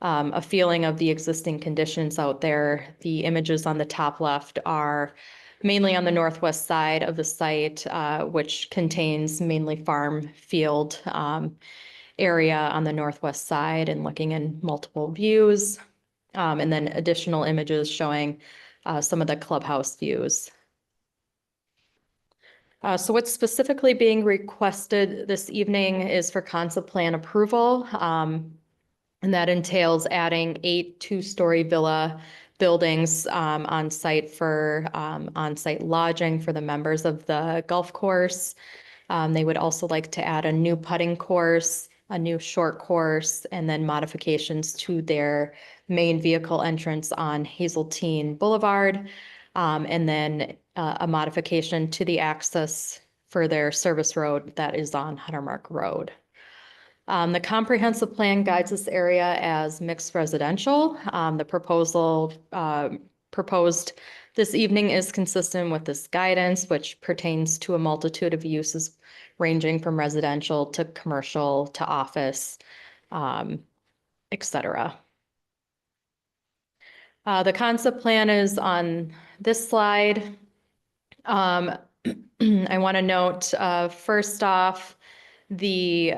a feeling of the existing conditions out there. The images on the top left are mainly on the northwest side of the site, which contains mainly farm field area on the northwest side and looking in multiple views. And then additional images showing some of the clubhouse views. So what's specifically being requested this evening is for concept plan approval. And that entails adding 8 two-story villa buildings on site for on-site lodging for the members of the golf course. They would also like to add a new putting course, a new short course, and then modifications to their main vehicle entrance on Hazeltine Boulevard. And then a modification to the access for their service road that is on Hunter Mark Road. The comprehensive plan guides this area as mixed residential. The proposal proposed this evening is consistent with this guidance, which pertains to a multitude of uses ranging from residential to commercial to office, etc. The concept plan is on this slide. I want to note, first off, the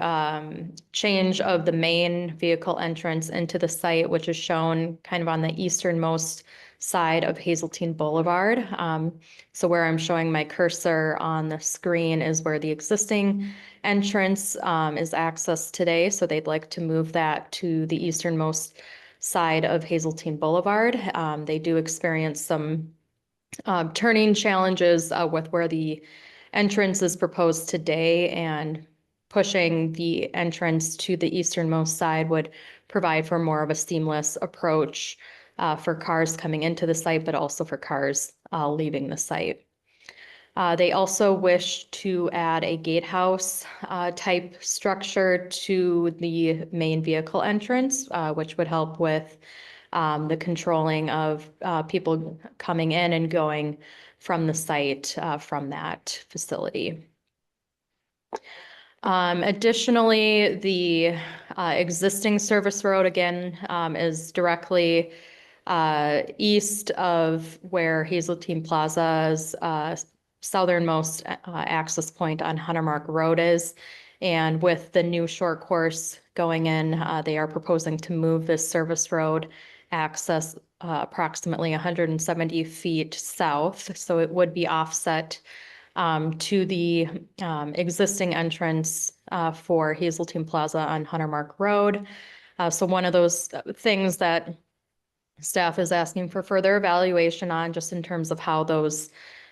change of the main vehicle entrance into the site, which is shown kind of on the easternmost side of Hazeltine Boulevard. So where I'm showing my cursor on the screen is where the existing entrance is accessed today. So they'd like to move that to the easternmost side of Hazeltine Boulevard. They do experience some turning challenges with where the entrance is proposed today, and pushing the entrance to the easternmost side would provide for more of a seamless approach for cars coming into the site, but also for cars leaving the site. They also wish to add a gatehouse type structure to the main vehicle entrance, which would help with the controlling of people coming in and going from the site from that facility. Additionally, the existing service road again is directly east of where Hazeltine Plaza's southernmost access point on Hunter Mark Road is. And with the new short course going in, they are proposing to move this service road access approximately 170 feet south. So it would be offset to the existing entrance for Hazeltine Plaza on Hunter Mark Road. So one of those things that staff is asking for further evaluation on, just in terms of how those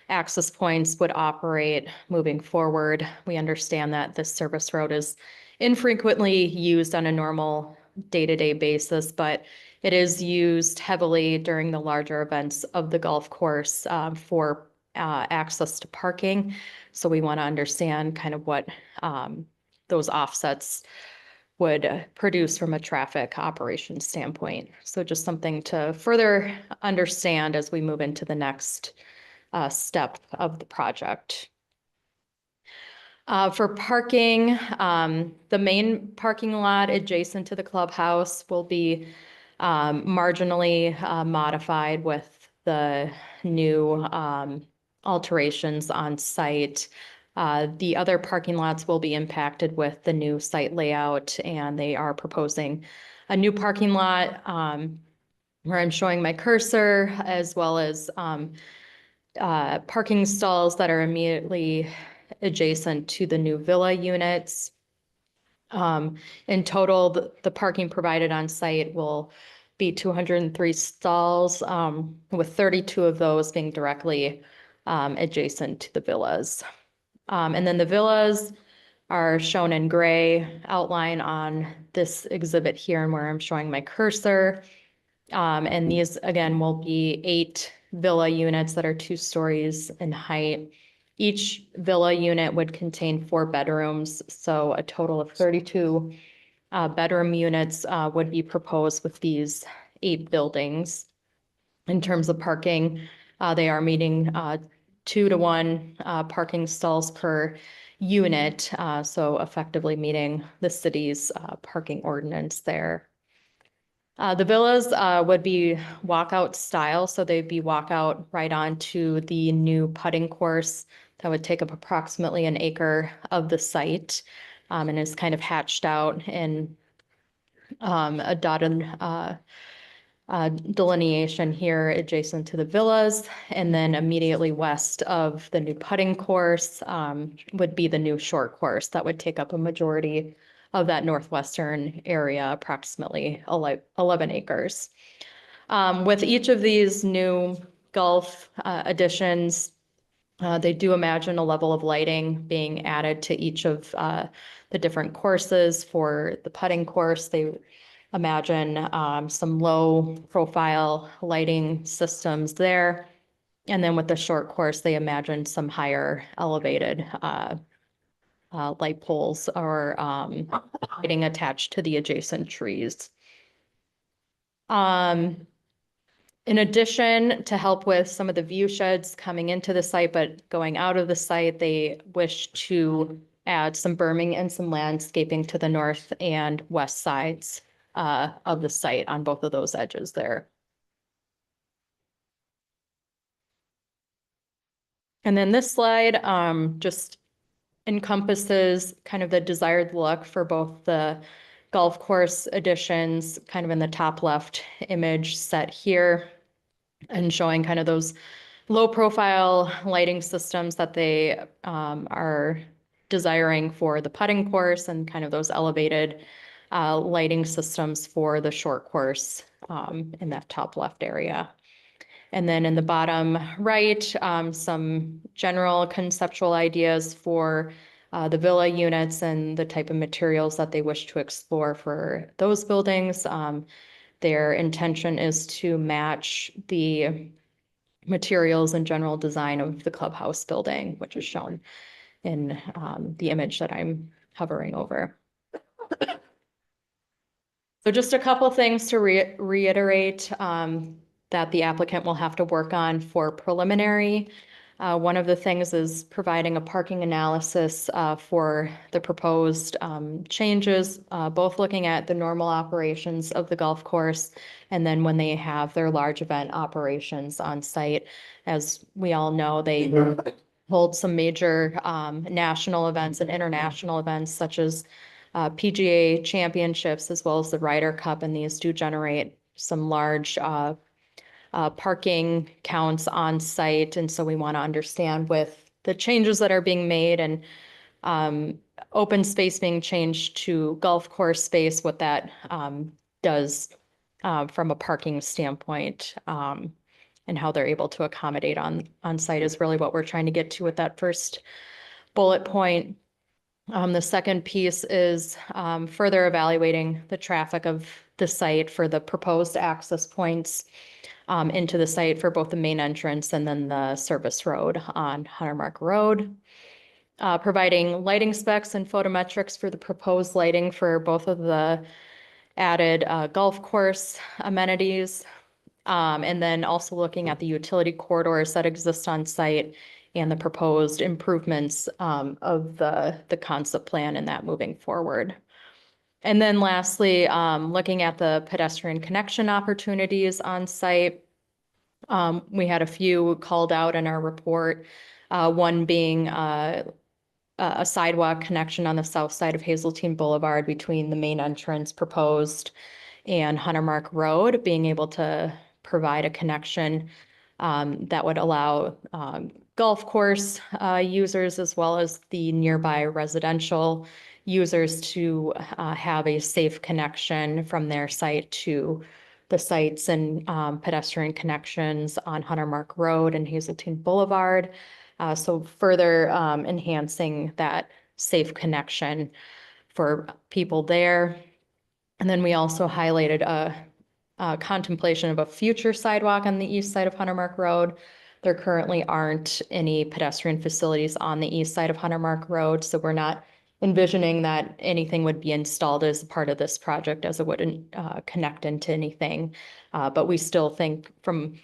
access points would operate moving forward. We understand that this service road is infrequently used on a normal day-to-day basis, but it is used heavily during the larger events of the golf course for access to parking. So we want to understand kind of what those offsets would produce from a traffic operations standpoint. So just something to further understand as we move into the next step of the project. For parking, the main parking lot adjacent to the clubhouse will be marginally modified with the new alterations on site. The other parking lots will be impacted with the new site layout, and they are proposing a new parking lot where I'm showing my cursor, as well as parking stalls that are immediately adjacent to the new villa units. In total, the parking provided on site will be 203 stalls, with 32 of those being directly adjacent to the villas. And then the villas are shown in gray outline on this exhibit here, and where I'm showing my cursor. And these, again, will be 8 villa units that are 2 stories in height. Each villa unit would contain 4 bedrooms, so a total of 32 bedroom units would be proposed with these 8 buildings. In terms of parking, they are meeting 2 to 1 parking stalls per unit, so effectively meeting the city's parking ordinance there. The villas would be walkout style, so they'd be walkout right onto the new putting course that would take up approximately an acre of the site, and is kind of hatched out in a dotted delineation here adjacent to the villas. And then immediately west of the new putting course would be the new short course that would take up a majority of that northwestern area, approximately 11 acres. With each of these new golf additions, they do imagine a level of lighting being added to each of the different courses. For the putting course, they imagine some low profile lighting systems there. And then with the short course, they imagine some higher elevated light poles or lighting attached to the adjacent trees. In addition, to help with some of the view sheds coming into the site, but going out of the site, they wish to add some berming and some landscaping to the north and west sides of the site on both of those edges there. And then this slide just encompasses kind of the desired look for both the golf course additions, kind of in the top left image set here, and showing kind of those low profile lighting systems that they are desiring for the putting course, and kind of those elevated lighting systems for the short course in that top left area. And then in the bottom right, some general conceptual ideas for the villa units and the type of materials that they wish to explore for those buildings. Their intention is to match the materials and general design of the clubhouse building, which is shown in the image that I'm hovering over. So just a couple things to reiterate that the applicant will have to work on for preliminary. One of the things is providing a parking analysis for the proposed changes, both looking at the normal operations of the golf course, and then when they have their large event operations on site. As we all know, they hold some major national events and international events, such as PGA championships, as well as the Ryder Cup, and these do generate some large parking counts on site. And so we want to understand, with the changes that are being made and open space being changed to golf course space, what that does from a parking standpoint, and how they're able to accommodate on site is really what we're trying to get to with that first bullet point. The second piece is further evaluating the traffic of the site for the proposed access points into the site for both the main entrance and then the service road on Hunter Mark Road. Providing lighting specs and photometrics for the proposed lighting for both of the added golf course amenities. And then also looking at the utility corridors that exist on site and the proposed improvements of the concept plan and that moving forward. And then lastly, looking at the pedestrian connection opportunities on site. We had a few called out in our report, one being a sidewalk connection on the south side of Hazeltine Boulevard between the main entrance proposed and Hunter Mark Road, being able to provide a connection that would allow golf course users, as well as the nearby residential users, to have a safe connection from their site to the sites and pedestrian connections on Hunter Mark Road and Hazeltine Boulevard. So further enhancing that safe connection for people there. And then we also highlighted contemplation of a future sidewalk on the east side of Hunter Mark Road. There currently aren't any pedestrian facilities on the east side of Hunter Mark Road, so we're not envisioning that anything would be installed as a part of this project, as it wouldn't connect into anything. But we still think from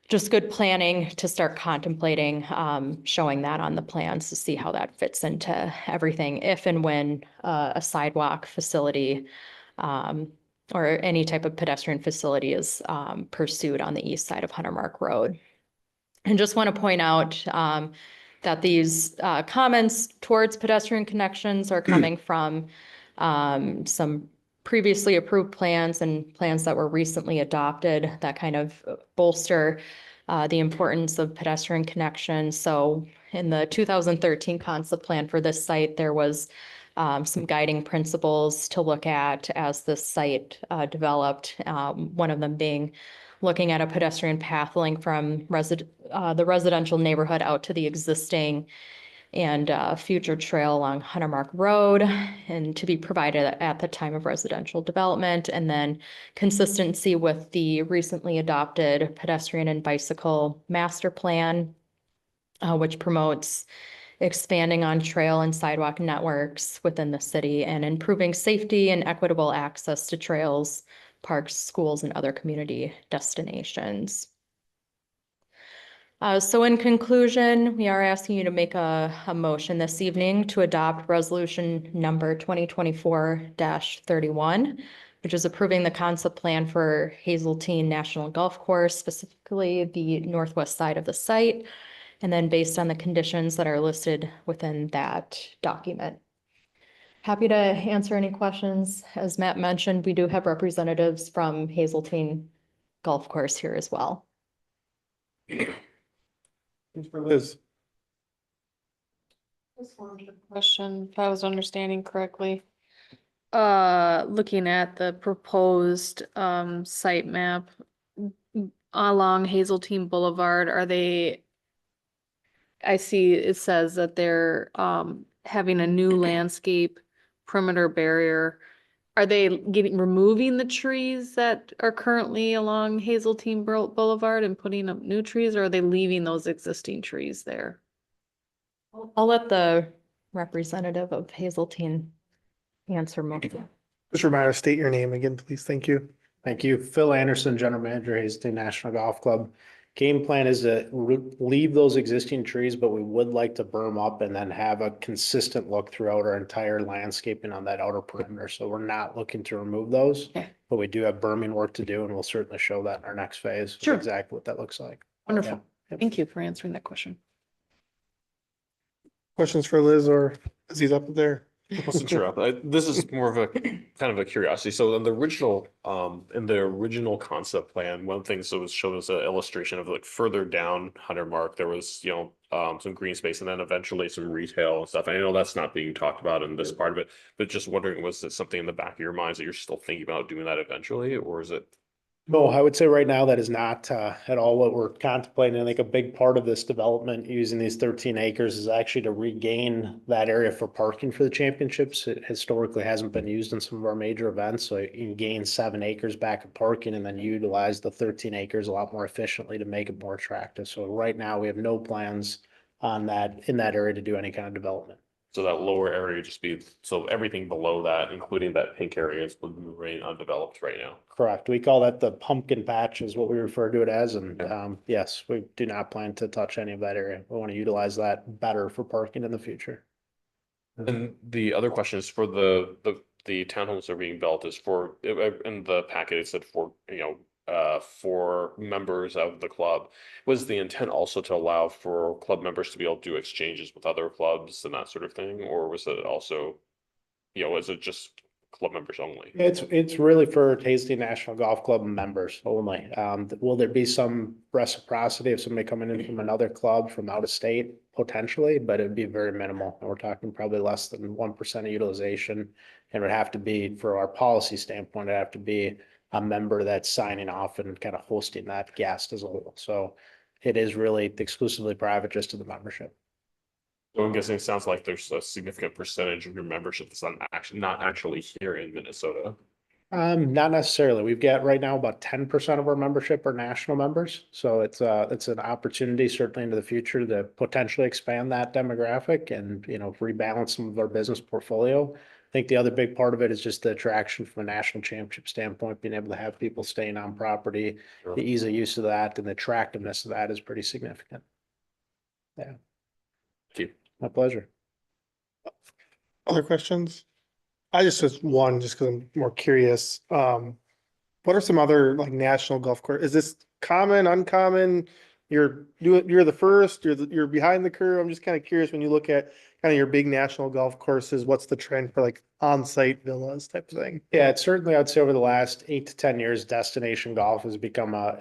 just good planning to start contemplating showing that on the plans to see how that fits into everything, if and when a sidewalk facility or any type of pedestrian facility is pursued on the east side of Hunter Mark Road. And just want to point out that these comments towards pedestrian connections are coming from some previously approved plans and plans that were recently adopted that kind of bolster the importance of pedestrian connections. So in the 2013 concept plan for this site, there was some guiding principles to look at as this site developed. One of them being looking at a pedestrian path link from the residential neighborhood out to the existing and future trail along Hunter Mark Road, and to be provided at the time of residential development, and then consistency with the recently adopted pedestrian and bicycle master plan, which promotes expanding on trail and sidewalk networks within the city and improving safety and equitable access to trails, parks, schools, and other community destinations. So in conclusion, we are asking you to make a motion this evening to adopt resolution number 2024-31, which is approving the concept plan for Hazeltine National Golf Course, specifically the northwest side of the site, and then based on the conditions that are listed within that document. Happy to answer any questions. As Matt mentioned, we do have representatives from Hazeltine Golf Course here as well. Thanks for Liz. Just one question, if I was understanding correctly. Looking at the proposed site map along Hazeltine Boulevard, I see it says that they're having a new landscape perimeter barrier. Are they removing the trees that are currently along Hazeltine Boulevard and putting up new trees, or are they leaving those existing trees there? I'll let the representative of Hazeltine answer most. Just remind us, state your name again, please. Thank you. Thank you. Phil Anderson, General Manager, Hazeltine National Golf Club. Game plan is to leave those existing trees, but we would like to berm up and then have a consistent look throughout our entire landscaping on that outer perimeter. So we're not looking to remove those, Okay. but we do have berming work to do, and we'll certainly show that in our next phase. Sure. Exactly what that looks like. Wonderful. Yeah. Thank you for answering that question. Questions for Liz or Aziz up there? Wasn't sure. This is more of a kind of a curiosity. So in the original concept plan, one thing so was showed as an illustration of like further down Hunter Mark, there was, some green space and then eventually some retail and stuff. I know that's not being talked about in this part of it, but just wondering, was it something in the back of your minds that you're still thinking about doing that eventually, or is it? No, I would say right now that is not at all what we're contemplating. I think a big part of this development using these 13 acres is actually to regain that area for parking for the championships. It historically hasn't been used in some of our major events, so you can gain 7 acres back of parking and then utilize the 13 acres a lot more efficiently to make it more attractive. So right now we have no plans on that in that area to do any kind of development. So that lower area just be, so everything below that, including that pink area, is would remain undeveloped right now. Correct. We call that the pumpkin patch is what we refer to it as. And yes, we do not plan to touch any of that area. We want to utilize that better for parking in the future. And the other question is for the townhomes that are being built is for, in the packet, it said for, for members of the club. Was the intent also to allow for club members to be able to do exchanges with other clubs and that sort of thing? Or was it also, is it just club members only? It's really for Hazeltine National Golf Club members only. Will there be some reciprocity of somebody coming in from another club from out of state? Potentially, but it'd be very minimal. We're talking probably less than 1% of utilization. And it would have to be, for our policy standpoint, it'd have to be a member that's signing off and kind of hosting that guest as a whole. So it is really exclusively private just to the membership. So I'm guessing it sounds like there's a significant percentage of your membership that's not actually here in Minnesota. Not necessarily. We've got right now about 10% of our membership are national members. So it's an opportunity certainly into the future to potentially expand that demographic and, rebalance some of our business portfolio. I think the other big part of it is just the attraction from a national championship standpoint, being able to have people staying on property, the ease of use of that and the attractiveness of that is pretty significant. Yeah. Thank you. My pleasure. Other questions? I just one, just because I'm more curious. What are some other like national golf course? Is this common, uncommon? You're the first, you're behind the curve. I'm just kind of curious when you look at kind of your big national golf courses, what's the trend for like on-site villas type of thing? Yeah, it's certainly, I'd say over the last 8 to 10 years, destination golf has become a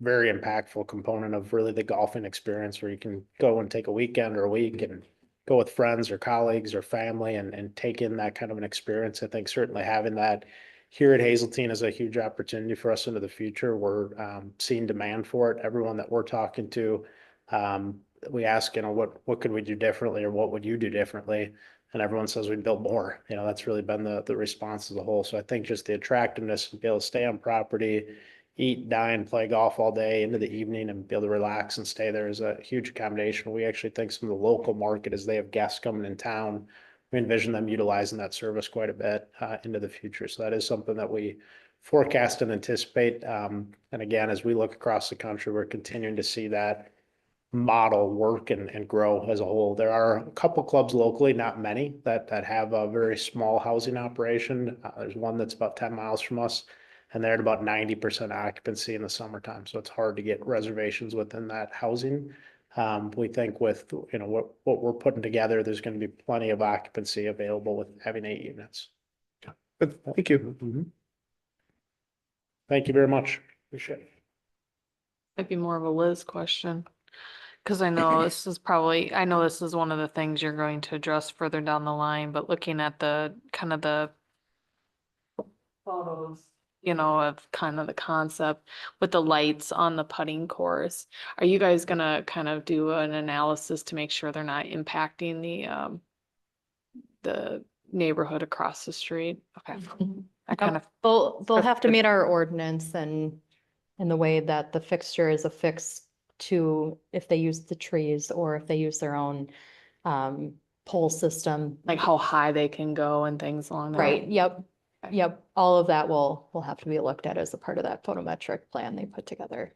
very impactful component of really the golfing experience where you can go and take a weekend or a week and go with friends or colleagues or family and take in that kind of an experience. I think certainly having that here at Hazeltine is a huge opportunity for us into the future. We're seeing demand for it. Everyone that we're talking to, we ask, what could we do differently or what would you do differently? And everyone says we'd build more. That's really been the response as a whole. So I think just the attractiveness to be able to stay on property, eat, dine, play golf all day into the evening and be able to relax and stay there is a huge accommodation. We actually think some of the local market, as they have guests coming in town, we envision them utilizing that service quite a bit into the future. So that is something that we forecast and anticipate. And again, as we look across the country, we're continuing to see that model work and grow as a whole. There are a couple clubs locally, not many, that have a very small housing operation. There's one that's about 10 miles from us, and they're at about 90% occupancy in the summertime. So it's hard to get reservations within that housing. We think with, what we're putting together, there's going to be plenty of occupancy available with having 8 units. Good, thank you. Mhm. Thank you very much. Appreciate it. Might be more of a Liz question. Cause I know this is one of the things you're going to address further down the line, but looking at the kind of the photos, of kind of the concept with the lights on the putting course. Are you guys gonna kind of do an analysis to make sure they're not impacting the neighborhood across the street? Okay. I kind of, They'll have to meet our ordinance and in the way that the fixture is affixed to if they use the trees or if they use their own pole system. like how high they can go and things along that. Right, yep, yep. All of that will have to be looked at as a part of that photometric plan they put together.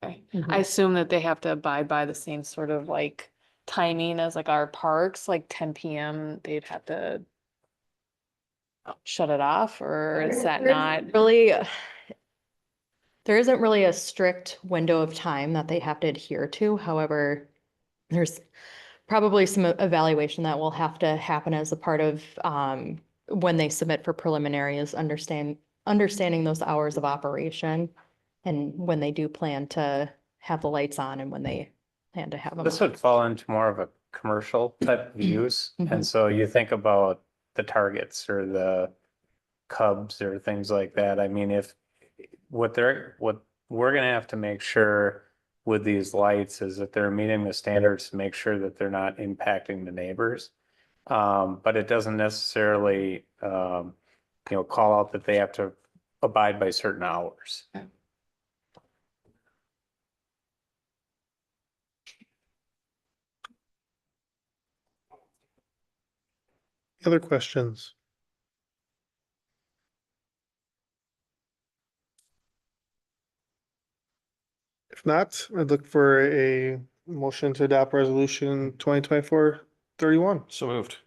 Okay. Mhm. I assume that they have to abide by the same sort of like timing as like our parks, like 10 PM, they'd have to shut it off, or is that not? Really, there isn't really a strict window of time that they have to adhere to. However, there's probably some evaluation that will have to happen as a part of when they submit for preliminary is understanding those hours of operation and when they do plan to have the lights on and when they plan to have them. This would fall into more of a commercial type of use. Mhm. And so you think about the Targets or the Cubs or things like that. I mean, what we're gonna have to make sure with these lights is that they're meeting the standards to make sure that they're not impacting the neighbors. But it doesn't necessarily, call out that they have to abide by certain hours. Other questions? If not, I'd look for a motion to adopt resolution 2024-31. So moved.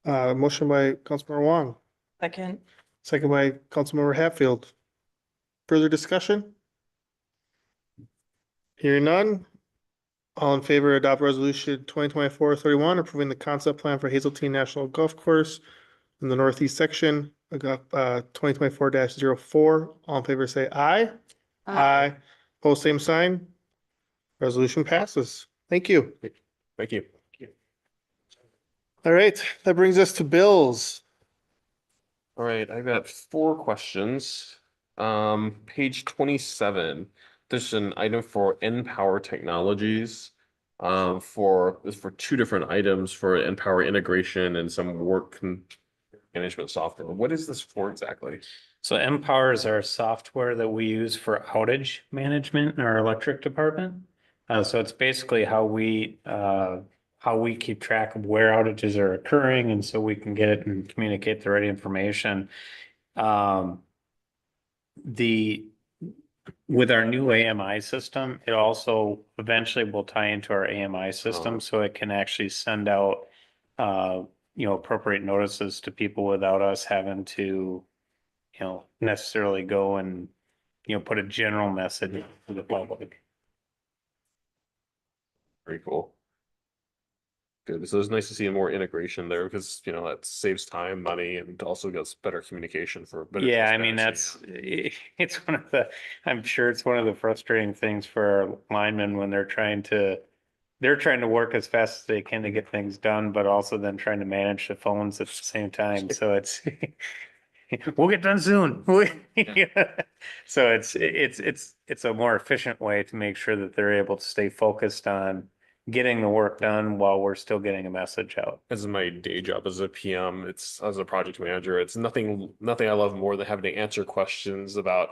Motion by Councilmember Wong, Second. second by Councilmember Hatfield. Further discussion? Hearing none. All in favor, adopt resolution 2024-31, approving the concept plan for Hazeltine National Golf Course in the northeast section, 2024-04. All in favor, say aye. Aye. Pose same sign. Resolution passes. Thank you. Thank you. All right, that brings us to bills. All right, I've got 4 questions. Page 27, there's an item for N-Power Technologies. For 2 different items for N-Power integration and some work management software. What is this for exactly? So Empower is our software that we use for outage management in our electric department. So it's basically how we keep track of where outages are occurring, and so we can get it and communicate the right information. With our new AMI system, it also eventually will tie into our AMI system, so it can actually send out appropriate notices to people without us having to necessarily go and put a general message to the public. Very cool. Good. So it's nice to see more integration there because, that saves time, money, and also gets better communication for better. Yeah, I mean, transparency. it's I'm sure it's one of the frustrating things for our linemen when they're trying to work as fast as they can to get things done, but also then trying to manage the phones at the same time. So it's, we'll get done soon. So it's a more efficient way to make sure that they're able to stay focused on getting the work done while we're still getting a message out. As my day job as a PM, it's as a project manager, it's nothing I love more than having to answer questions about,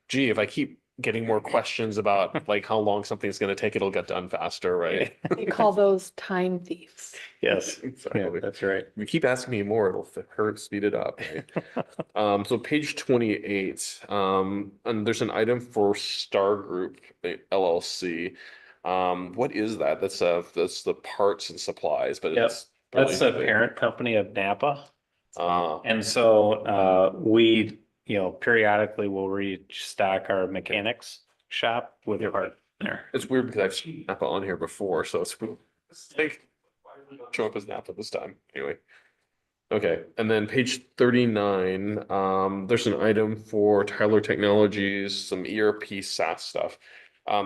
gee, if I keep getting more questions about like how long something's going to take, it'll get done faster, right? We call those time thieves. Yes, Exactly. yeah, that's right. If you keep asking me more, it'll speed it up. Right? So page 28, and there's an item for Star Group LLC. What is that? That's the parts and supplies, but Yep. it's That's the really- parent company of Napa. Uh, And so we, periodically will restock our mechanics shop with your part there. it's weird because I've seen Napa on here before, so it's like why did it not show up as Napa this time? Anyway. Okay, and then page 39, there's an item for Tyler Technologies, some ERP SaaS stuff.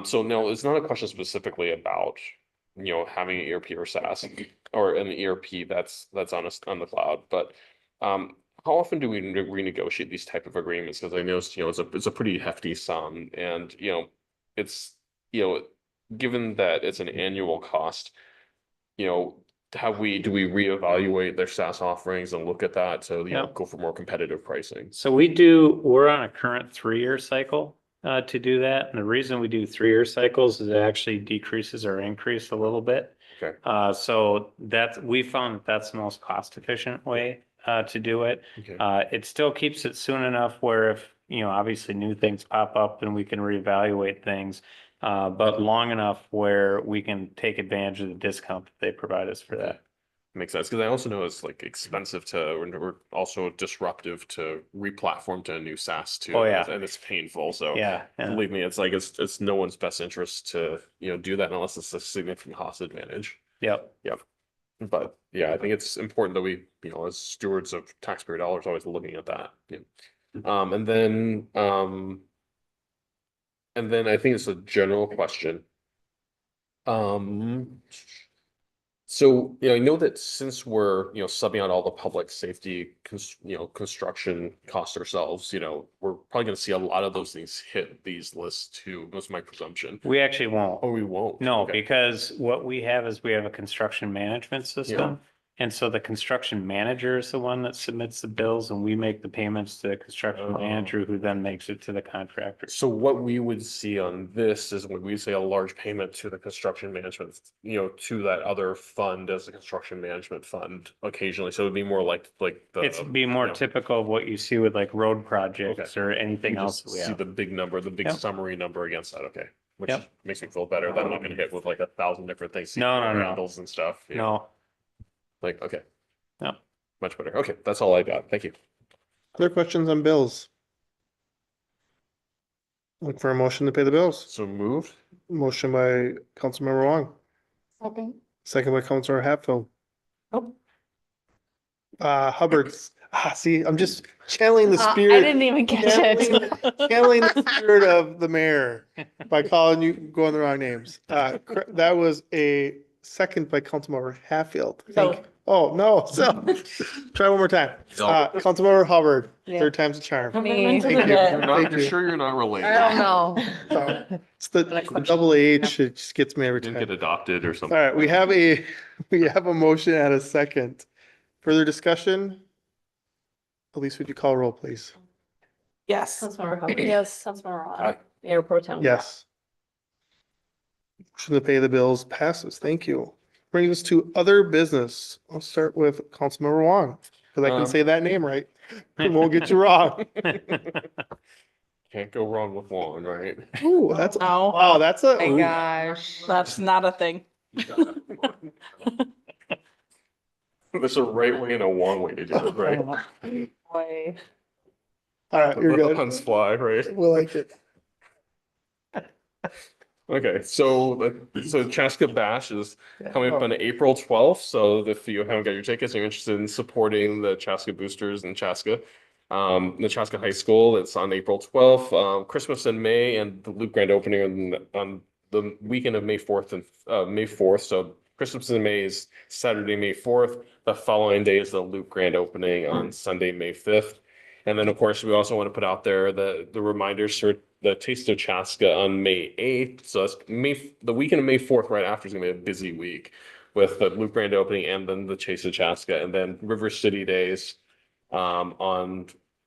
So no, it's not a question specifically about, having an ERP or SaaS or an ERP that's on the cloud, but how often do we renegotiate these type of agreements? Because I noticed, it's a pretty hefty sum, and it's given that it's an annual cost, do we reevaluate their SaaS offerings and look at that to Yeah. go for more competitive pricing? So we're on a current 3-year cycle to do that. And the reason we do 3-year cycles is it actually decreases our increase a little bit. Okay. So we found that's the most cost efficient way to do it. Okay. It still keeps it soon enough where if, obviously new things pop up, then we can reevaluate things. But long enough where we can take advantage of the discount that they provide us for that. Makes sense, because I also know it's like expensive we're also disruptive to re-platform to a new SaaS too. Oh, yeah. And it's painful, so Yeah. believe me, it's like it's no one's best interest to do that unless it's a significant cost advantage. Yep. But yeah, I think it's important that we, as stewards of taxpayer dollars, always looking at that. Yeah. And then I think it's a general question. So, I know that since we're, subbing out all the public safety, construction costs ourselves, we're probably going to see a lot of those things hit these lists too. That's my presumption. We actually won't. Oh, we won't. No, Okay. because what we have is we have a construction management system. And so the construction manager is the one that submits the bills and we make the payments to the construction Oh. manager who then makes it to the contractor. So what we would see on this is when we say a large payment to the construction management, to that other fund as a construction management fund occasionally. So it'd be more like the. It'd be more typical of what you see with like road projects or We anything else just that we see have. the big number, the big Yep. summary number against that. Okay. Which Yep. makes me feel better. That I'm not gonna hit with like 1,000 different things. No, no, no. Handles and stuff. No, Like, okay. no. Much better. Okay, that's all I got. Thank you. Other questions on bills? Look for a motion to pay the bills. So moved. Motion by Councilmember Wong, Okay. second by Councilmember Hatfield. Oh. Hubbard, see, I'm just channeling the I spirit. didn't even catch it. Channeling the spirit of the mayor by calling you, going the wrong names. That was a second by Councilmember Hatfield. Oh, no, so, try one more time. Councilmember Hubbard, Yeah. third time's a charm. Me. Thank you. Thank you. sure you're not related? I don't know. It's the double H, it just gets me every Didn't get time. adopted or All something. right, we have a motion and a second. Further discussion? Elise, would you call roll, please? Yes. Councilmember Hubbard. Yes. Councilmember Aye. Raleigh. Mayor Pro Tem. Yes. Motion to pay the bills passes. Thank you. Brings us to other business. I'll start with Councilmember Wong, because I can say that name right. It won't get you wrong. Can't go wrong with one, right? Ooh, that's, No. wow, that's a, My ooh. gosh. That's not a thing. There's a right way and a wrong way to do it, right? Boy. All right, you're Let the good. puns fly, right? We like it. Okay, so Chaska Bash is coming up on April 12th. So if you haven't got your tickets, you're interested in supporting the Chaska boosters in Chaska, the Chaska High School, it's on April 12th. Christmas in May and the Loop Grand opening on the weekend of May 4th and May 4th. So Christmas in May is Saturday, May 4th. The following day is the Loop Grand opening on Sunday, May 5th. And then, of course, we also want to put out there the reminders for the Taste of Chaska on May 8th. So that's the weekend of May 4th, right after, is going to be a busy week with the Loop Grand opening and then the Taste of Chaska, and then River City Days on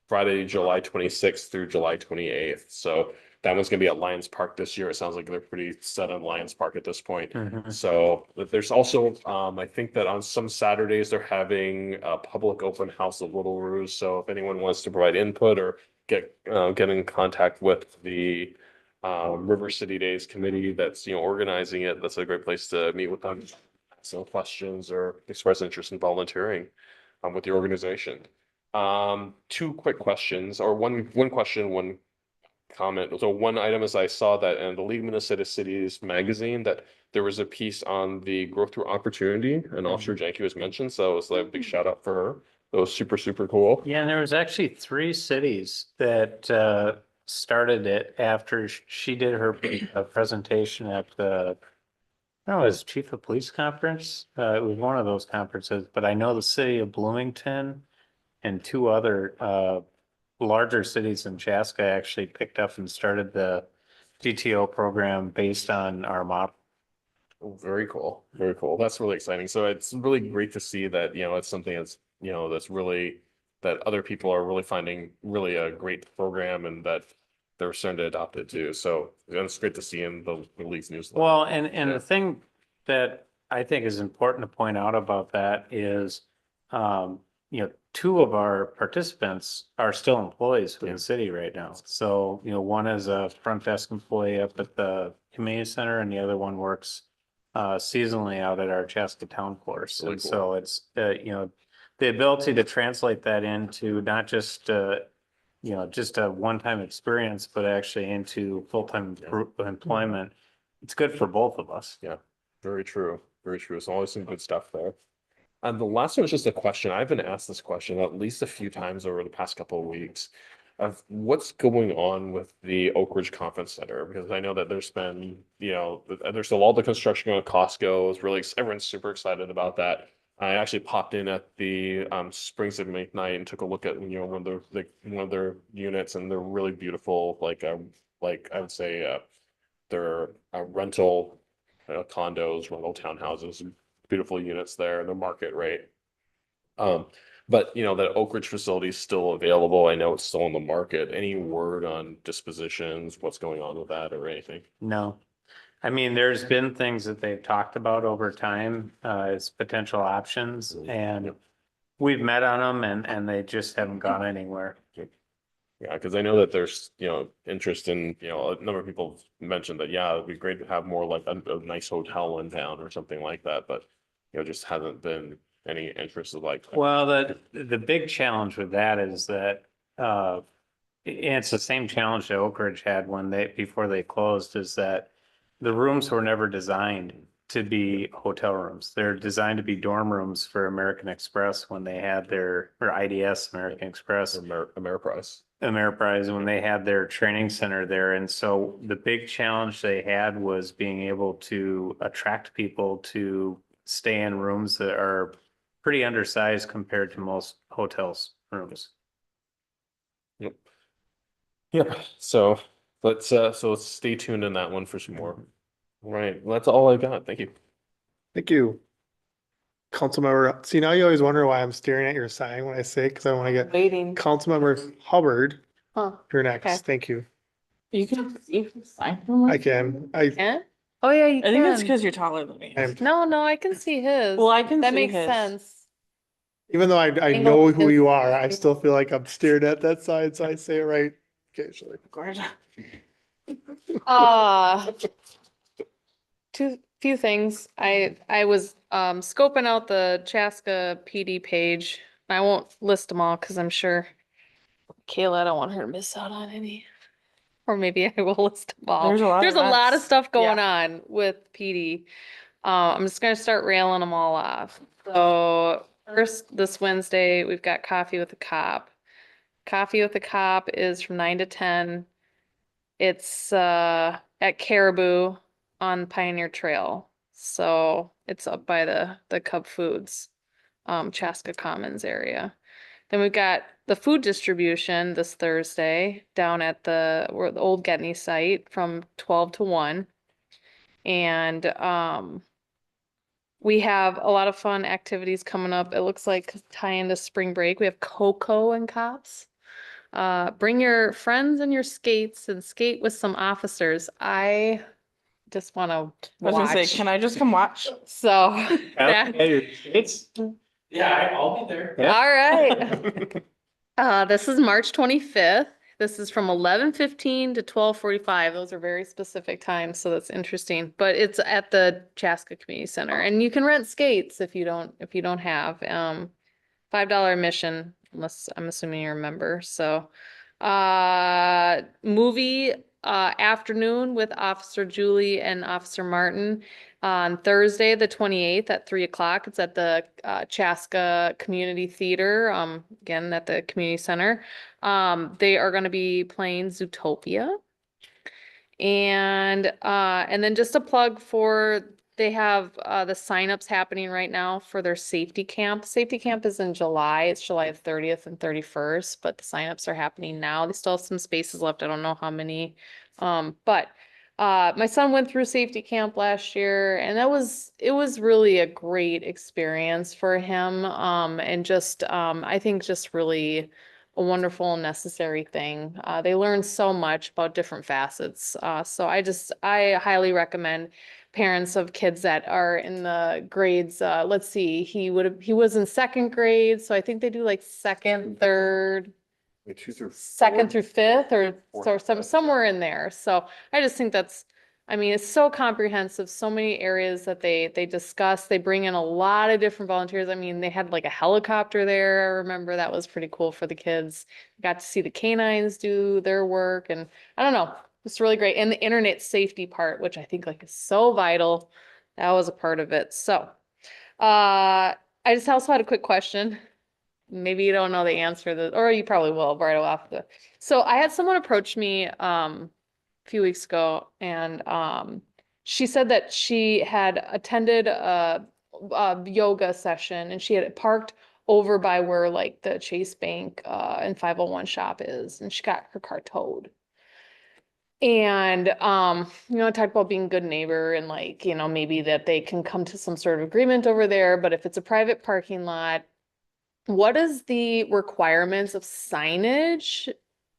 Friday, July 26th through July 28th. So that one's going to be at Lions Park this year. It sounds like they're pretty set on Lions Park at this point. So there's also, I think that on some Saturdays they're having a public open house at Little Ruse. So if anyone wants to provide input or get in contact with the River City Days committee that's organizing it, that's a great place to meet with them, ask some questions or express interest in volunteering with the organization. Two quick questions, or one question, one comment. So one item is I saw that in the League of Minnesota Cities magazine that there was a piece on the growth through opportunity, and Officer Janke was mentioned. So it was like a big shout out for her. That was super, super cool. Yeah, and there was actually 3 cities that started it after she did her presentation at the, I don't know, it was Chief of Police Conference. It was one of those conferences, but I know the city of Bloomington and 2 other larger cities in Chaska actually picked up and started the GTO program based on our model. Oh, very cool. Very cool. That's really exciting. So it's really great to see that, it's something that's, that's really, that other people are really finding really a great program and that they're starting to adopt it too. So it's great to see in the League's newsletter. Well, and the thing that I think is important to point out about that is, 2 of our participants are still employees with the city right now. So, one is a front desk employee up at the community center and the other one works seasonally out at our Chaska Town Course. Really And cool. so it's, the ability to translate that into not just, just a one-time experience, but actually into full-time employment. It's good for both of us. Yeah, very true. Very true. So always some good stuff there. And the last one is just a question. I've been asked this question at least a few times over the past couple of weeks of what's going on with the Oak Ridge Conference Center, because I know that there's been, there's still all the construction on Costco. It's really, everyone's super excited about that. I actually popped in at the Springs of McKnight and took a look at one of their units, and they're really beautiful. Like I would say they're rental condos, rental townhouses, beautiful units there in the market rate. But that Oak Ridge facility is still available. I know it's still on the market. Any word on dispositions, what's going on with that or anything? No. I mean, there's been things that they've talked about over time as potential options, and we've met on them and they just haven't gone anywhere. Yeah, because I know that there's, interest in, a number of people have mentioned that, yeah, it'd be great to have more like a nice hotel in town or something like that, but, just hasn't been any interest of like. Well, the big challenge with that is that, and it's the same challenge that Oak Ridge had before they closed, is that the rooms were never designed to be hotel rooms. They're designed to be dorm rooms for American Express when they had or IDS, American Express. Ameriprise. Ameriprise, when they had their training center there. And so the big challenge they had was being able to attract people to stay in rooms that are pretty undersized compared to most hotels rooms. Yep. Yep. So let's stay tuned on that one for some more. All right. Well, that's all I got. Thank you. Thank you. Councilmember, see, now you always wonder why I'm staring at your sign when I say, because I want to get Waiting. Councilmember Hubbard, Huh. you're Okay. next. Thank you. You can sign from I can. I Can? Oh, yeah, you I think it's can. because you're taller than me. am, No, I can see his. Well, I can That see makes his. sense. even though I Angle know who is- you are, I still feel like I'm staring at that sign, so I say it right occasionally. Gorgeous. Uh, few things. I was scoping out the Chaska PD page. I won't list them all because I'm sure Kayla, I don't want her to miss out on any. Or maybe I will list them all. There's a lot of There's a lot of events. stuff going Yeah. on with PD. I'm just gonna start railing them all off. So first, this Wednesday, we've got Coffee with a Cop. Coffee with a Cop is from 9 to 10. It's at Caribou on Pioneer Trail. So it's up by the Cub Foods, Chaska Commons area. Then we've got the food distribution this Thursday down at the old Getney site from 12 to 1. And we have a lot of fun activities coming up. It looks like tie into spring break. We have Cocoa and Cops. Bring your friends and your skates and skate with some officers. I just want to I was gonna say, watch. can I just come watch? So that, It's, yeah, I'll be there. Yeah. all right. This is March 25th. This is from 11:15 to 12:45. Those are very specific times, so that's interesting. But it's at the Chaska Community Center, and you can rent skates if you don't have. $5 admission, unless I'm assuming you're a member. So, movie afternoon with Officer Julie and Officer Martin on Thursday, the 28th at 3 o'clock. It's at the Chaska Community Theater, again at the community center. They are going to be playing Zootopia. And then just a plug for, they have the signups happening right now for their safety camp. Safety camp is in July. It's July 30th and 31st, but the signups are happening now. They still have some spaces left. I don't know how many. But my son went through safety camp last year, and it was really a great experience for him. And just I think just really a wonderful and necessary thing. They learn so much about different facets. So I highly recommend parents of kids that are in the grades. Let's see, he was in second grade, so I think they do like second, third, second through fifth, or somewhere in there. So I just think it's so comprehensive, so many areas that they discuss. They bring in a lot of different volunteers. I mean, they had like a helicopter there. I remember that was pretty cool for the kids. Got to see the canines do their work, and I don't know, it's really great. And the internet safety part, which I think like is so vital, that was a part of it. So, I just also had a quick question. Maybe you don't know the answer to, or you probably will right off so I had someone approach me, few weeks ago, and she said that she had attended a yoga session, and she had parked over by where like the Chase Bank and 501 shop is, and she got her car towed. And talk about being a good neighbor, and like, maybe that they can come to some sort of agreement over there. But if it's a private parking lot, what is the requirements of signage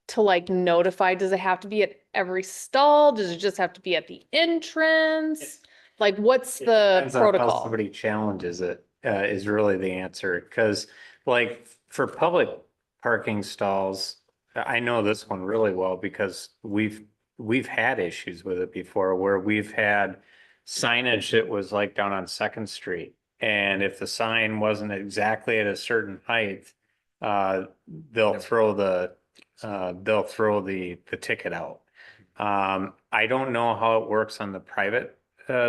to like notify? Does it have to be at every stall? Does it just have to be at the entrance? Like, what's the Depends on how protocol? somebody challenges it, is really the answer. Cause like for public parking stalls, I know this one really well because we've had issues with it before where we've had signage that was like down on Second Street. And if the sign wasn't exactly at a certain height, they'll throw the ticket out. I don't know how it works on the private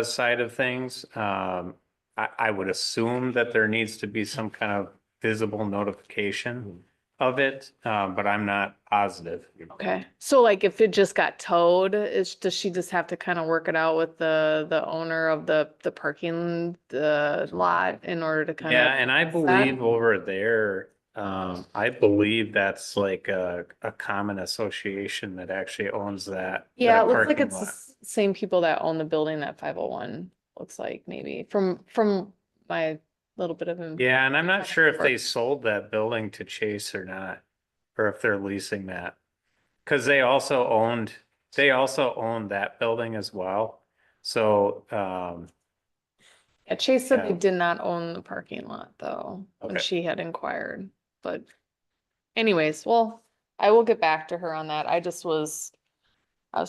side of things. I would assume that there needs to be some kind of visible notification of it, but I'm not positive. Okay, so like if it just got towed, does she just have to kind of work it out with the owner of the parking lot in order to kind of? Yeah, and I believe over there, I believe that's like a common association that actually owns that. Yeah, that it looks like parking it's lot. the same people that own the building that 501 looks like, maybe from my little bit of. Yeah, and I'm not sure if they sold that building to Chase or not, or if they're leasing that. Cause they also owned that building as well. So, Yeah, Chase said they Yeah. did not own the parking lot though, when Okay. she had inquired, but anyways, well, I will get back to her on that. I was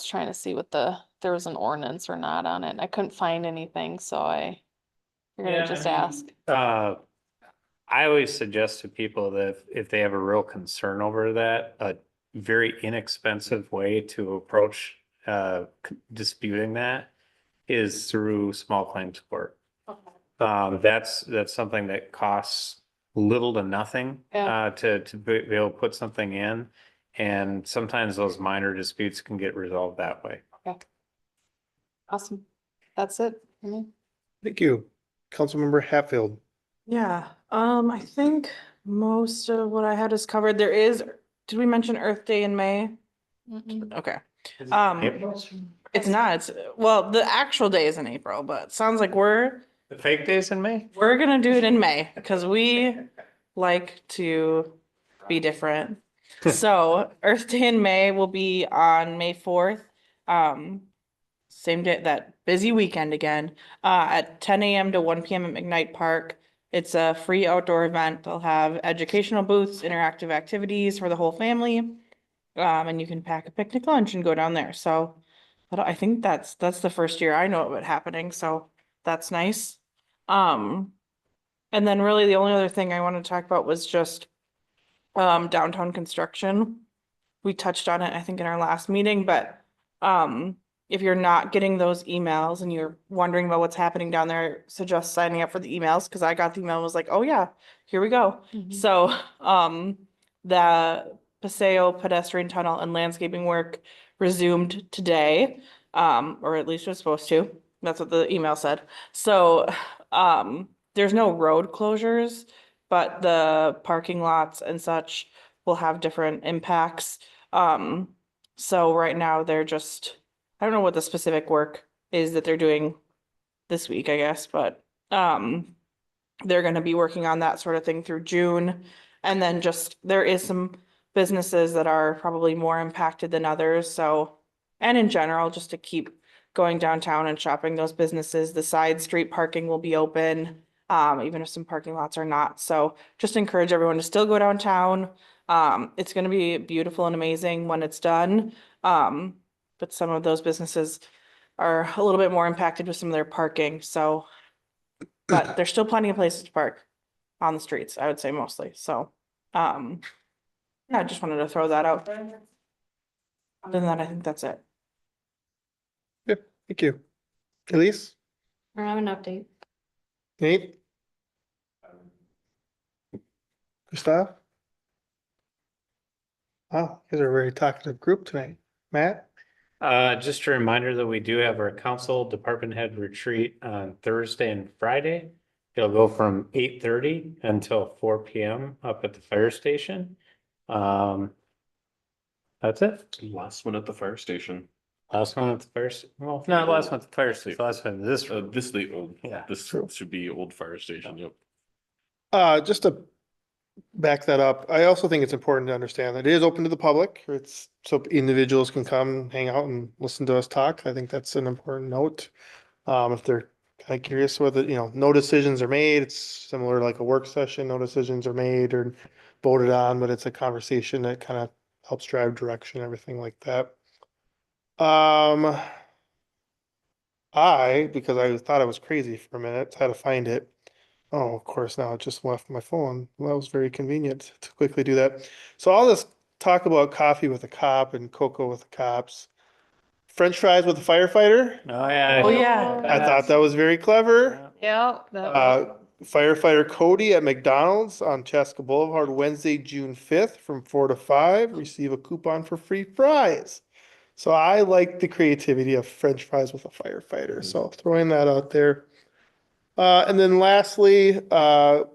trying to see what there was an ordinance or not on it. I couldn't find anything, so I figured I'd just ask. I always suggest to people that if they have a real concern over that, a very inexpensive way to approach disputing that is through small claims court. That's something that costs little to nothing Yeah. to be able to put something in. And sometimes those minor disputes can get resolved that way. Awesome. That's it. for me. Thank you. Councilmember Hatfield. Yeah, I think most of what I had is covered. Did we mention Earth Day in May? Mm-mm. Okay. April? It's not, well, the actual day is in April, but it sounds like The fake days in May? we're gonna do it in May because we like to be different. So Earth Day in May will be on May 4th. Same day, that busy weekend again, at 10 a.m. to 1 p.m. at McKnight Park. It's a free outdoor event. They'll have educational booths, interactive activities for the whole family. And you can pack a picnic lunch and go down there. So but I think that's the first year I know of it happening, so that's nice. And then really the only other thing I want to talk about was just downtown construction. We touched on it, I think, in our last meeting, but if you're not getting those emails and you're wondering about what's happening down there, suggest signing up for the emails, because I got the email and was like, oh yeah, here we go. Mhm. So the Paseo pedestrian tunnel and landscaping work resumed today, or at least was supposed to. That's what the email said. So there's no road closures, but the parking lots and such will have different impacts. So right now they're just, I don't know what the specific work is that they're doing this week, I guess, but they're gonna be working on that sort of thing through June. And then just, there is some businesses that are probably more impacted than others, so, and in general, just to keep going downtown and shopping those businesses, the side street parking will be open, even if some parking lots are not, so just encourage everyone to still go downtown. It's gonna be beautiful and amazing when it's done, but some of those businesses are a little bit more impacted with some of their parking, so. But there's still plenty of places to park on the streets, I would say mostly, so, yeah, I just wanted to throw that out there. Other than that, I think that's it. Yep, thank you. Elise, I don't have an update. Nate? Gustav? Wow, you guys are a very talkative group tonight. Matt? Just a reminder that we do have our council department head retreat on Thursday and Friday. It'll go from 8:30 until 4 p.m. up at the fire station. That's it. Last one at the fire station. Last one at the fire, well, not last one at the fire station, last one, this, This the old, Yeah. this should be old fire station, yep. Just to back that up, I also think it's important to understand that it is open to the public. It's so individuals can come, hang out and listen to us talk. I think that's an important note. If they're kind of curious whether, no decisions are made, it's similar to like a work session, no decisions are made or voted on, but it's a conversation that kind of helps drive direction, everything like that. Because I thought I was crazy for a minute, had to find it. Oh, of course, now it just left my phone. Well, that was very convenient to quickly do that. So all this talk about coffee with a cop and cocoa with the cops. French fries with a firefighter. oh, yeah. Oh, yeah. I thought that was very clever. Yeah, that Firefighter Cody at McDonald's on Chaska Boulevard, Wednesday, June 5th from 4 to 5. Receive a coupon for free fries. So I like the creativity of French fries with a firefighter. So throwing that out there. And then lastly, our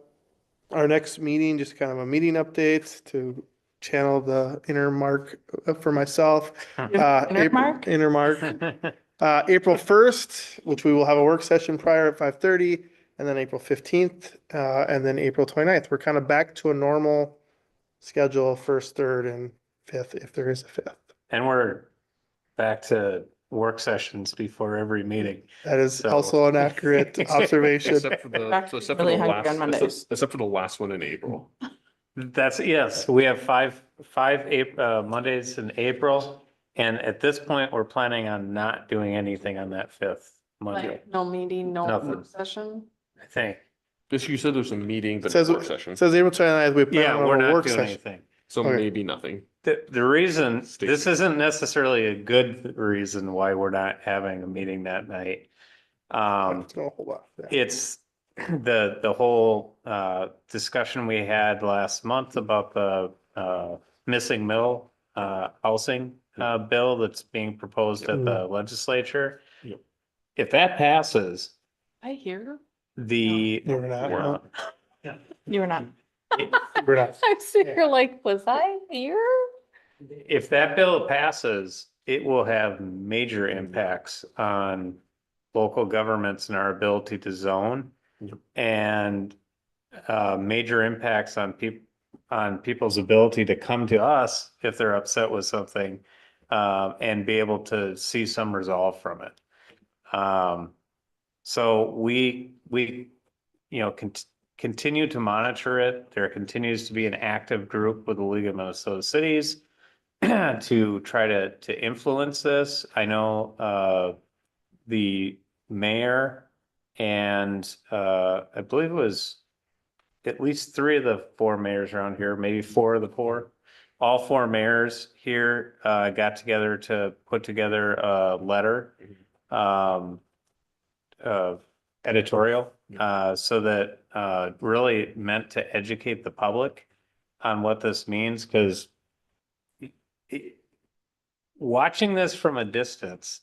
next meeting, just kind of a meeting update to channel the inner Mark for myself. Inner Mark? Inner Mark. April 1st, which we will have a work session prior at 5:30, and then April 15th, and then April 29th. We're kind of back to a normal schedule, first, third, and fifth, if there is a fifth. And we're back to work sessions before every meeting. That is So- also an accurate observation. Except for the, Back so except for really the hungry on last, Mondays. except for the last one in April. That's, yes, we have five Mondays in April. And at this point, we're planning on not doing anything on that fifth Monday, Like, no meeting, no Nothing. work session. I think. Just you said there's a meeting, It but says, no work session, it says April 29th, we plan Yeah, on we're a not work doing session. anything. so Okay. maybe nothing. The reason, Stay this tuned. isn't necessarily a good reason why we're not having a meeting that night. No, hold on. Yeah. It's the whole discussion we had last month about the missing middle housing bill that's being proposed at the legislature. Yep. If that passes, I hear. the We're not, We're no, You were not. we're not. I'm sitting here like, was I here? if that bill passes, it will have major impacts on local governments and our ability to zone. Yep. And major impacts on people's ability to come to us if they're upset with something, and be able to see some resolve from it. So we, continue to monitor it. There continues to be an active group with the League of Minnesota Cities to try to influence this. I know, the mayor and, I believe it was at least 3 of the 4 mayors around here, maybe 4 of the 4. All 4 mayors here, got together to put together a letter, editorial, so that, really meant to educate the public on what this means, because watching this from a distance,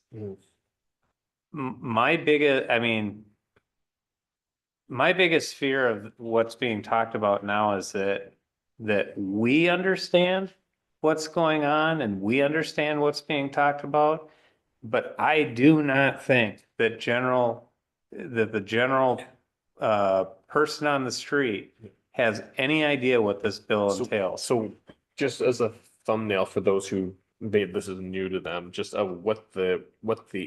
my biggest, my biggest fear of what's being talked about now is that we understand what's going on and we understand what's being talked about. But I do not think that the general person on the street has any idea what this bill entails. So just as a thumbnail for those who this is new to them, just of what the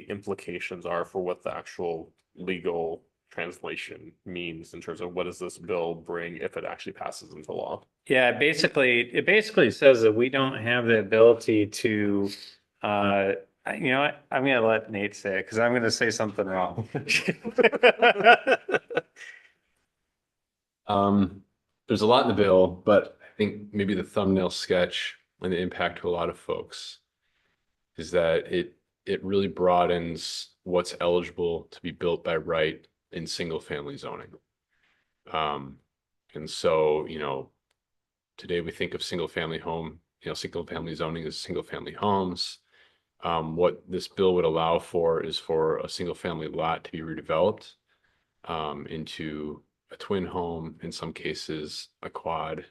implications are for what the actual legal translation means in terms of what does this bill bring if it actually passes into law. Yeah, it basically says that we don't have the ability to, you know what, I'm gonna let Nate say it, because I'm gonna say something wrong. There's a lot in the bill, but I think maybe the thumbnail sketch and the impact to a lot of folks is that it really broadens what's eligible to be built by right in single family zoning. And so, today we think of single family home, single family zoning as single family homes. What this bill would allow for is for a single family lot to be redeveloped into a twin home, in some cases, a quad,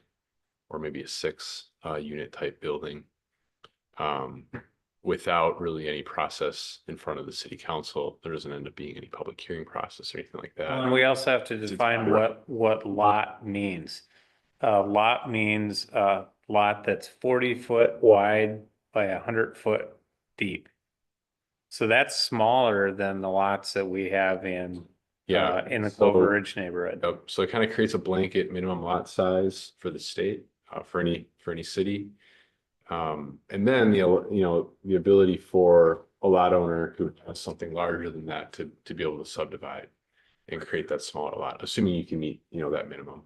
or maybe a 6 unit type building, without really any process in front of the city council. There doesn't end up being any public hearing process or anything like that. And we also have to define what lot means. Lot means a lot that's 40-foot wide by 100-foot deep. So that's smaller than the lots that we have in the Clover Ridge neighborhood. So it kind of creates a blanket minimum lot size for the state, for any city. And then the ability for a lot owner who has something larger than that to be able to subdivide and create that smaller lot, assuming you can meet that minimum.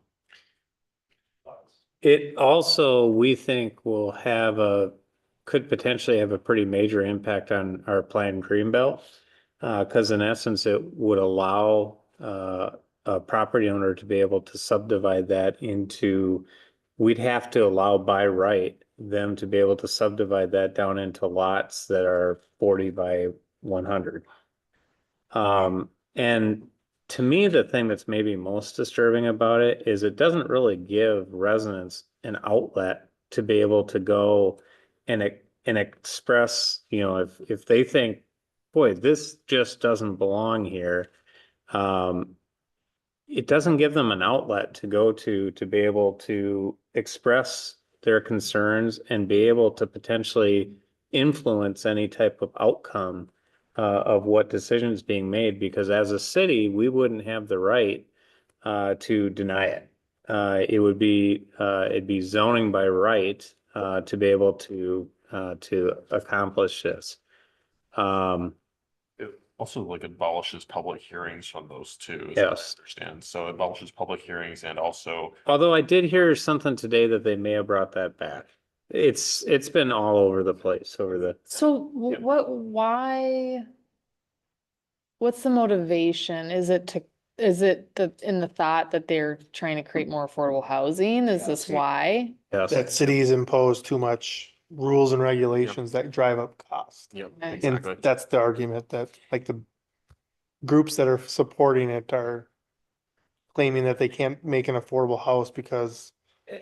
It also, we think, could potentially have a pretty major impact on our planned greenbelt. Because in essence, it would allow a property owner to be able to subdivide that into, we'd have to allow by right them to be able to subdivide that down into lots that are 40 by 100. And to me, the thing that's maybe most disturbing about it is it doesn't really give residents an outlet to be able to go and express, if they think, boy, this just doesn't belong here. it doesn't give them an outlet to go to be able to express their concerns and be able to potentially influence any type of outcome of what decisions being made, because as a city, we wouldn't have the right to deny it. It would be it'd be zoning by right to be able to accomplish this. It also like abolishes public hearings from those two, as Yes. I understand. So it abolishes public hearings and also Although I did hear something today that they may have brought that back. It's been all over the place over the. So Yep. why? What's the motivation? Is it in the thought that they're trying to create more affordable housing? Is this why? That Yes. cities impose too much rules and regulations that drive up cost. Yep, Okay. And exactly. that's the argument that like the groups that are supporting it are claiming that they can't make an affordable house because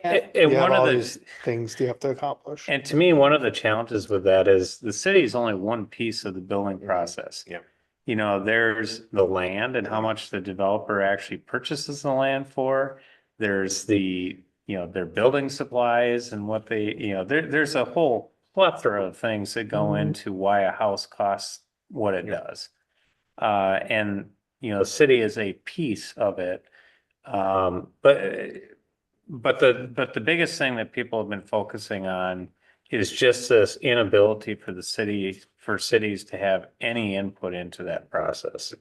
And you have one of all the, these things you have to accomplish. and to me, one of the challenges with that is the city is only one piece of the building process. Yep. You know, there's the land and how much the developer actually purchases the land for. There's the, their building supplies and what they, there's a whole plethora of things that go into why a house costs what it does. And, the city is a piece of it. But the biggest thing that people have been focusing on is just this inability for cities to have any input into that process.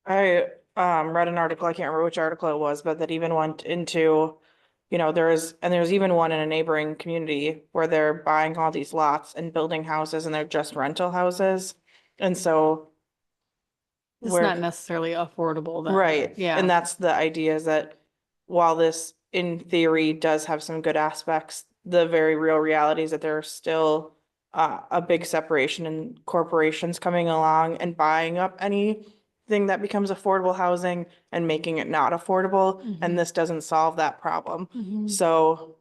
I read an article, I can't remember which article it was, but that even went into, there's even one in a neighboring community where they're buying all these lots and building houses and they're just rental houses. And so It's Where- not necessarily affordable then. right. Yeah. And that's the idea, is that while this in theory does have some good aspects, the very real reality is that there's still a big separation in corporations coming along and buying up anything that becomes affordable housing and making it not affordable. Mhm. And this doesn't solve that problem. Mhm. So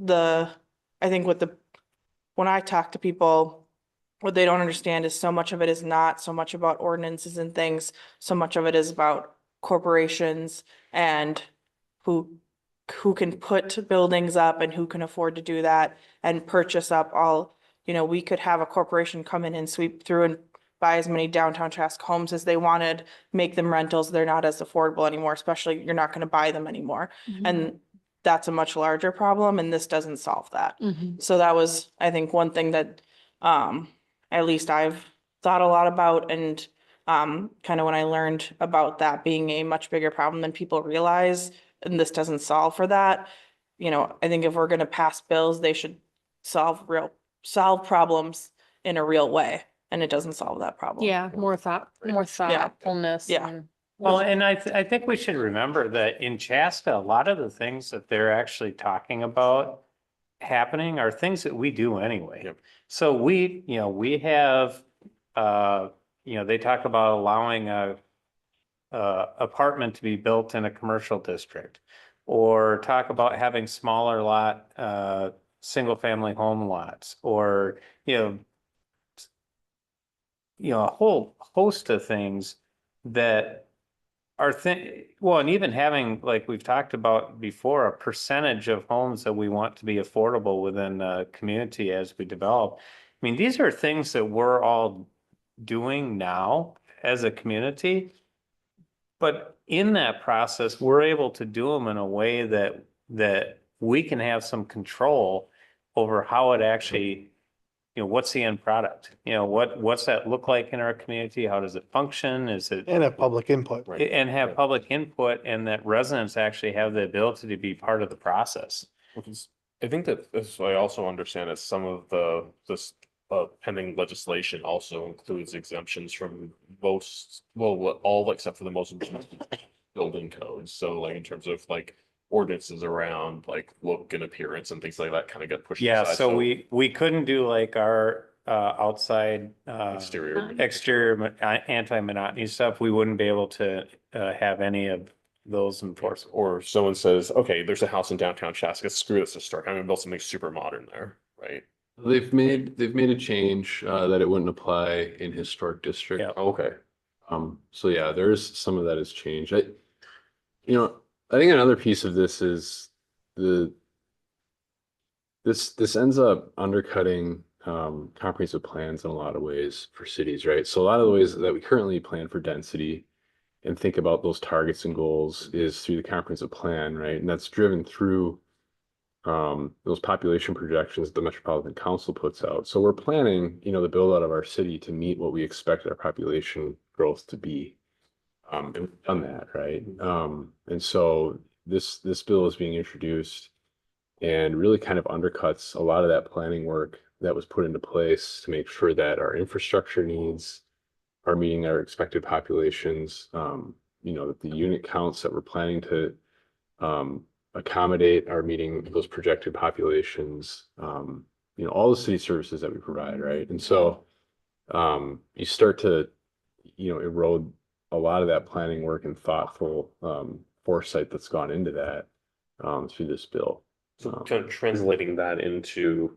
I think when I talk to people, what they don't understand is so much of it is not so much about ordinances and things. So much of it is about corporations and who can put buildings up and who can afford to do that and purchase up all, we could have a corporation come in and sweep through and buy as many downtown Chaska homes as they wanted, make them rentals. They're not as affordable anymore, especially you're not going to buy them anymore. Mhm. And that's a much larger problem, and this doesn't solve that. Mhm. So that was, I think, one thing that at least I've thought a lot about, and kind of when I learned about that being a much bigger problem than people realize, and this doesn't solve for that. I think if we're gonna pass bills, they should solve problems in a real way, and it doesn't solve that problem. Yeah, more thoughtfulness. Yeah. and- Well, and I think we should remember that in Chaska, a lot of the things that they're actually talking about happening are things that we do anyway. Yep. So we have, they talk about allowing a apartment to be built in a commercial district, or talk about having smaller lot, single family home lots, or, a whole host of things that are and even having, like we've talked about before, a percentage of homes that we want to be affordable within the community as we develop. I mean, these are things that we're all doing now as a community. But in that process, we're able to do them in a way that we can have some control over how it actually, what's the end product? What's that look like in our community? How does it function? Is it? And have public input. And have public input, and that residents actually have the ability to be part of the process. Because I think that, as I also understand, that some of this pending legislation also includes exemptions from all except for the most building codes. So like in terms of like ordinances around like look and appearance and things like that kind of get pushed Yeah, aside. so we couldn't do like our outside exterior anti-monotony stuff. We wouldn't be able to have any of those enforced. Or someone says, okay, there's a house in downtown Chaska, screw this historic, I'm gonna build something super modern there, right? They've made a change that it wouldn't apply in historic district. Yeah. Okay. So yeah, there's some of that has changed. I think another piece of this is this ends up undercutting comprehensive plans in a lot of ways for cities, right? So a lot of the ways that we currently plan for density and think about those targets and goals is through the comprehensive plan, right? And that's driven through those population projections that the Metropolitan Council puts out. So we're planning, the build out of our city to meet what we expect our population growth to be. And we've done that, right? And so this bill is being introduced and really kind of undercuts a lot of that planning work that was put into place to make sure that our infrastructure needs are meeting our expected populations. That the unit counts that we're planning to accommodate are meeting those projected populations. All the city services that we provide, right? And so you start to, erode a lot of that planning work and thoughtful foresight that's gone into that through this bill. So kind of translating that into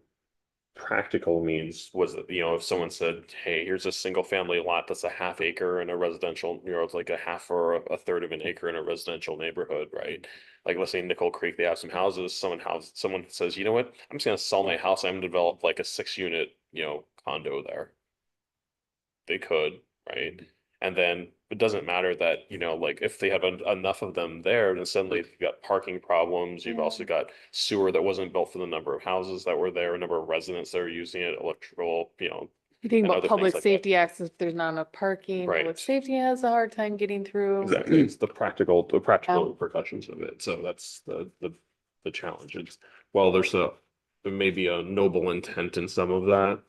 practical means was that, if someone said, hey, here's a single family lot that's a half acre in a residential, it's like a half or a third of an acre in a residential neighborhood, right? Like let's say Nickel Creek, they have some houses, someone says, you know what, I'm just gonna sell my house, I'm gonna develop like a 6-unit, condo there. They could, right? And then it doesn't matter that, like if they have enough of them there, then suddenly you've got parking problems. You've also got sewer that wasn't built for the number of houses that were there, a number of residents that are using it, electrical, You think and about other public things like safety access, if there's not enough parking, Right. public safety has a hard time getting through. Exactly. It's the practical repercussions of it. So that's the challenge. While there may be a noble intent in some of that,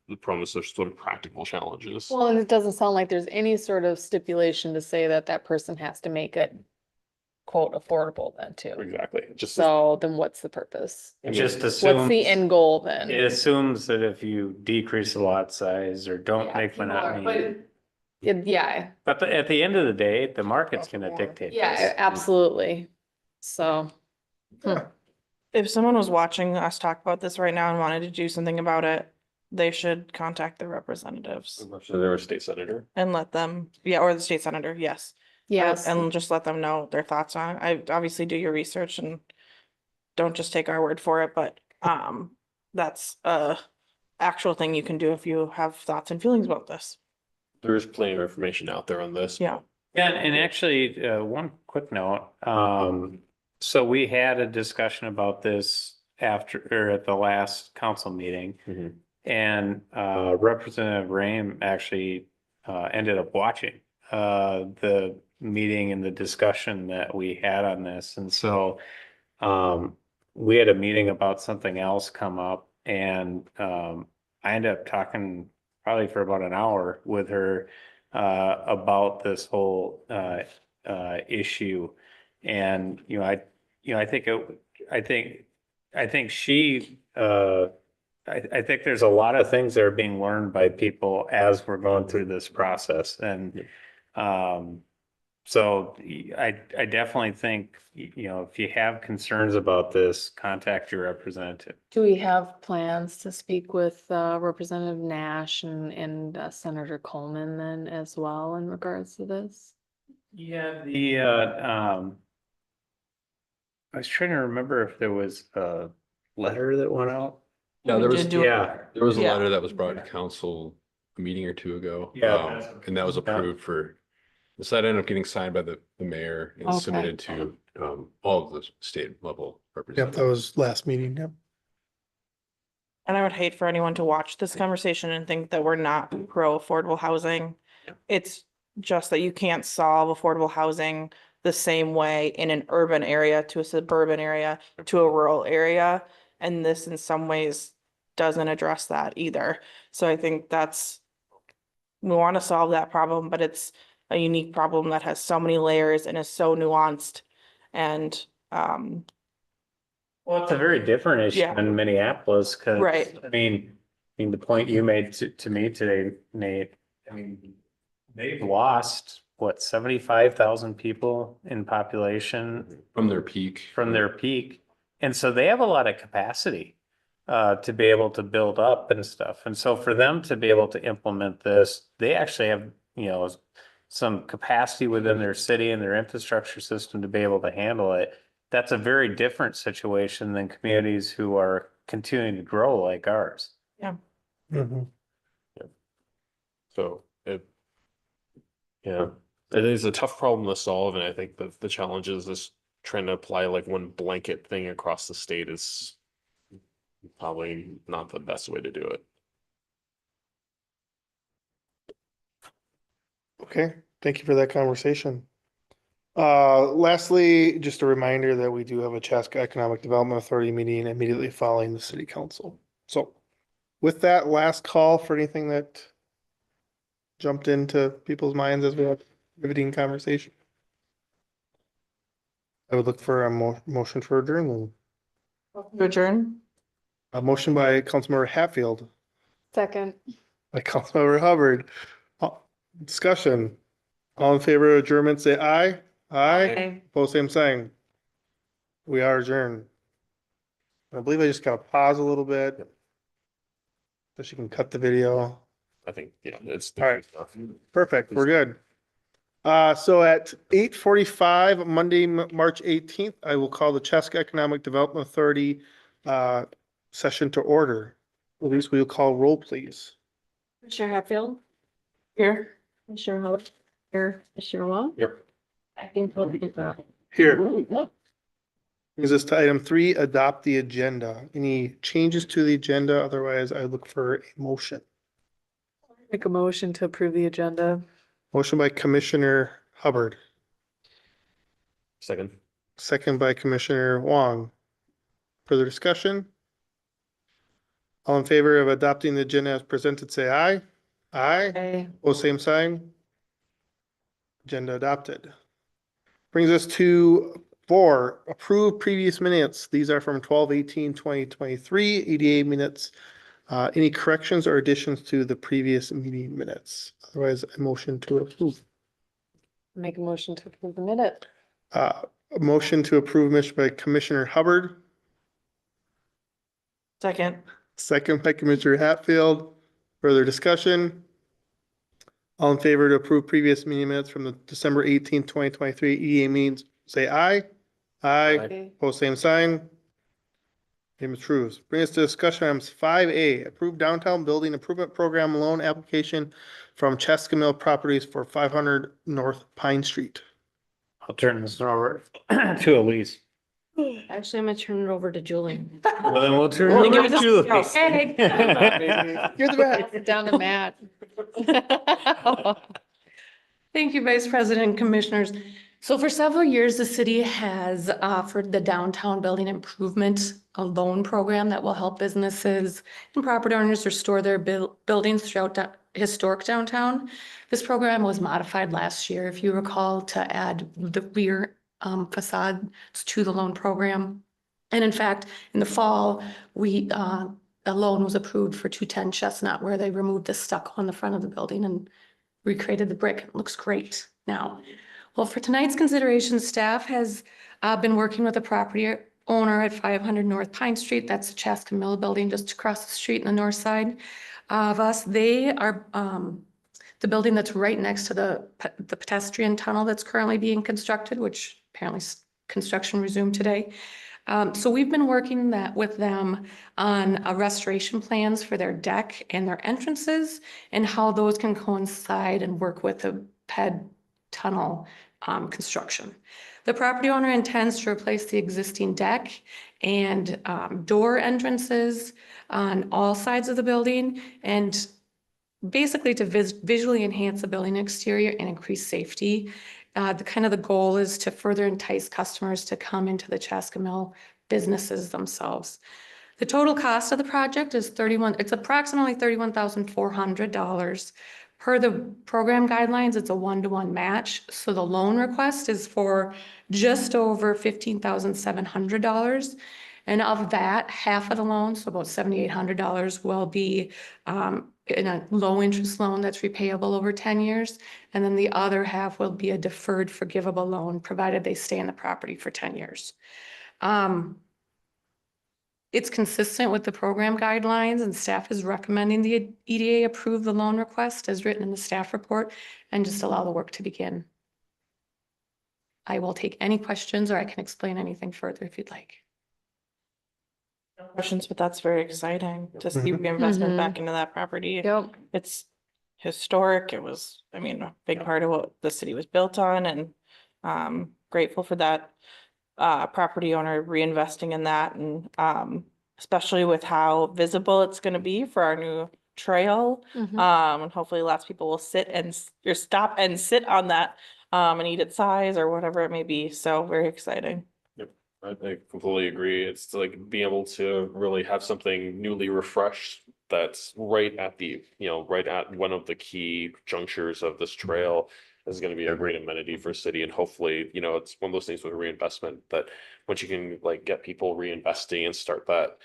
the problem is there's sort of practical challenges. Well, and it doesn't sound like there's any sort of stipulation to say that that person has to make it quote affordable then too. Exactly. So then what's the purpose? It just What's assumes, the end goal then? it assumes that if you decrease the lot size or don't make monotony. Yeah, But at the end of the day, the market's gonna dictate yeah, this. absolutely. So, If someone was watching us talk about this right now and wanted to do something about it, they should contact their representatives So they're a state senator. and let them, or the state senator, yes. yes, And just let them know their thoughts on it. I obviously do your research and don't just take our word for it, but that's a actual thing you can do if you have thoughts and feelings about this. There is plenty of information out there on this. Yeah. Yeah, and actually, one quick note, so we had a discussion about this at the last council meeting. Mhm. And Representative Rame actually ended up watching the meeting and the discussion that we had on this. And so we had a meeting about something else come up, and I ended up talking probably for about an hour with her about this whole issue. And I think she I think there's a lot of things that are being learned by people as we're going through this process. And so I definitely think, if you have concerns about this, contact your representative. do we have plans to speak with Representative Nash and Senator Coleman then as well in regards to this? Yeah, I was trying to remember if there was a letter that went out. Yeah, We there was, did do- there was a Yeah. letter that was brought to council a meeting or two ago. Yeah. And that was approved so that ended up getting signed by the mayor and Okay. submitted to all of the state level Yep, representatives. that was last meeting, yep. And I would hate for anyone to watch this conversation and think that we're not pro affordable housing. It's just that you can't solve affordable housing the same way in an urban area to a suburban area to a rural area. And this in some ways doesn't address that either. So I think we want to solve that problem, but it's a unique problem that has so many layers and is so nuanced. And Well, it's a very different issue Yeah. in Minneapolis, because Right. I mean, the point you made to me today, Nate, I mean, they've lost, what, 75,000 people in population From their peak. from their peak. And so they have a lot of capacity to be able to build up and stuff. And so for them to be able to implement this, they actually have, some capacity within their city and their infrastructure system to be able to handle it. That's a very different situation than communities who are continuing to grow like ours. Mhm. So yeah, it is a tough problem to solve, and I think that the challenge is trying to apply like one blanket thing across the state is probably not the best way to do it. Okay, thank you for that conversation. Lastly, just a reminder that we do have a Chaska Economic Development Authority meeting immediately following the city council. So with that, last call for anything that jumped into people's minds as we have riveting conversation. I would look for a motion for adjournment. Adjourn. A motion by Councilmember Hatfield, Second. by Councilmember Hubbard. Discussion. All in favor of adjournment, say aye. Aye. Both same sign. We are adjourned. I believe I just gotta pause a little bit. So she can cut the video. I think, yeah, it's. All right. Perfect, we're good. So at 8:45, Monday, March 18th, I will call the Chaska Economic Development Authority session to order. Elise, will you call roll, please? Commissioner Hatfield, Here. Commissioner Howard, here, Commissioner Wong. Yep. Acting President. Here. Brings us to item 3, adopt the agenda. Any changes to the agenda? Otherwise, I look for a motion. Make a motion to approve the agenda. Motion by Commissioner Hubbard, Second. second by Commissioner Wong. Further discussion? All in favor of adopting the agenda as presented, say aye. Aye. Okay. Both same sign. Agenda adopted. Brings us to 4, approve previous minutes. These are from 12/18/2023 EDA minutes. Any corrections or additions to the previous meeting minutes? Otherwise, a motion to approve. Make a motion to approve the minute. A motion to approve motion by Commissioner Hubbard, Second. second by Commissioner Hatfield. Further discussion? All in favor to approve previous meeting minutes from the December 18th, 2023 EDA meetings, say aye. Aye. Okay. Post same sign. Name is Trues. Bring us to discussion items 5A, approved downtown building improvement program loan application from Chaska Mill Properties for 500 North Pine Street. I'll turn this over to Elise. Actually, I'm gonna turn it over to Julie. Well, then we'll turn Only it give over us to a Elise. You're the best. Pass it down to Matt. Thank you, Vice President and Commissioners. So for several years, the city has offered the downtown building improvement a loan program that will help businesses and property owners restore their buildings throughout historic downtown. This program was modified last year, if you recall, to add the rear facades to the loan program. And in fact, in the fall, a loan was approved for 210 Chestnut, where they removed the stucco on the front of the building and recreated the brick. It looks great now. Well, for tonight's consideration, staff has been working with the property owner at 500 North Pine Street. That's the Chaska Mill building just across the street on the north side of us. They are the building that's right next to the pedestrian tunnel that's currently being constructed, which apparently construction resumed today. So we've been working with them on restoration plans for their deck and their entrances and how those can coincide and work with the ped tunnel construction. The property owner intends to replace the existing deck and door entrances on all sides of the building, and basically to visually enhance the building exterior and increase safety. The goal is to further entice customers to come into the Chaska Mill businesses themselves. The total cost of the project is approximately $31,400. Per the program guidelines, it's a 1-to-1 match. So the loan request is for just over $15,700. And of that, half of the loan, so about $7,800, will be in a low interest loan that's repayable over 10 years. And then the other half will be a deferred forgivable loan, provided they stay in the property for 10 years. it's consistent with the program guidelines and staff is recommending the EDA approve the loan request as written in the staff report and just allow the work to begin. I will take any questions or I can explain anything further if you'd like. No questions, but that's very exciting to see Mhm. reinvestment Mhm. back into that property. Yep. It's historic. It was, I mean, a big part of what the city was built on, and grateful for that property owner reinvesting in that, and especially with how visible it's gonna be for our new trail. Mhm. And hopefully lots of people will sit and or stop and sit on that and eat at size or whatever it may be. So very exciting. I completely agree. It's like being able to really have something newly refreshed that's right at the, right at one of the key junctures of this trail is going to be a great amenity for city. And hopefully, it's one of those things with reinvestment that once you can like get people reinvesting and start that,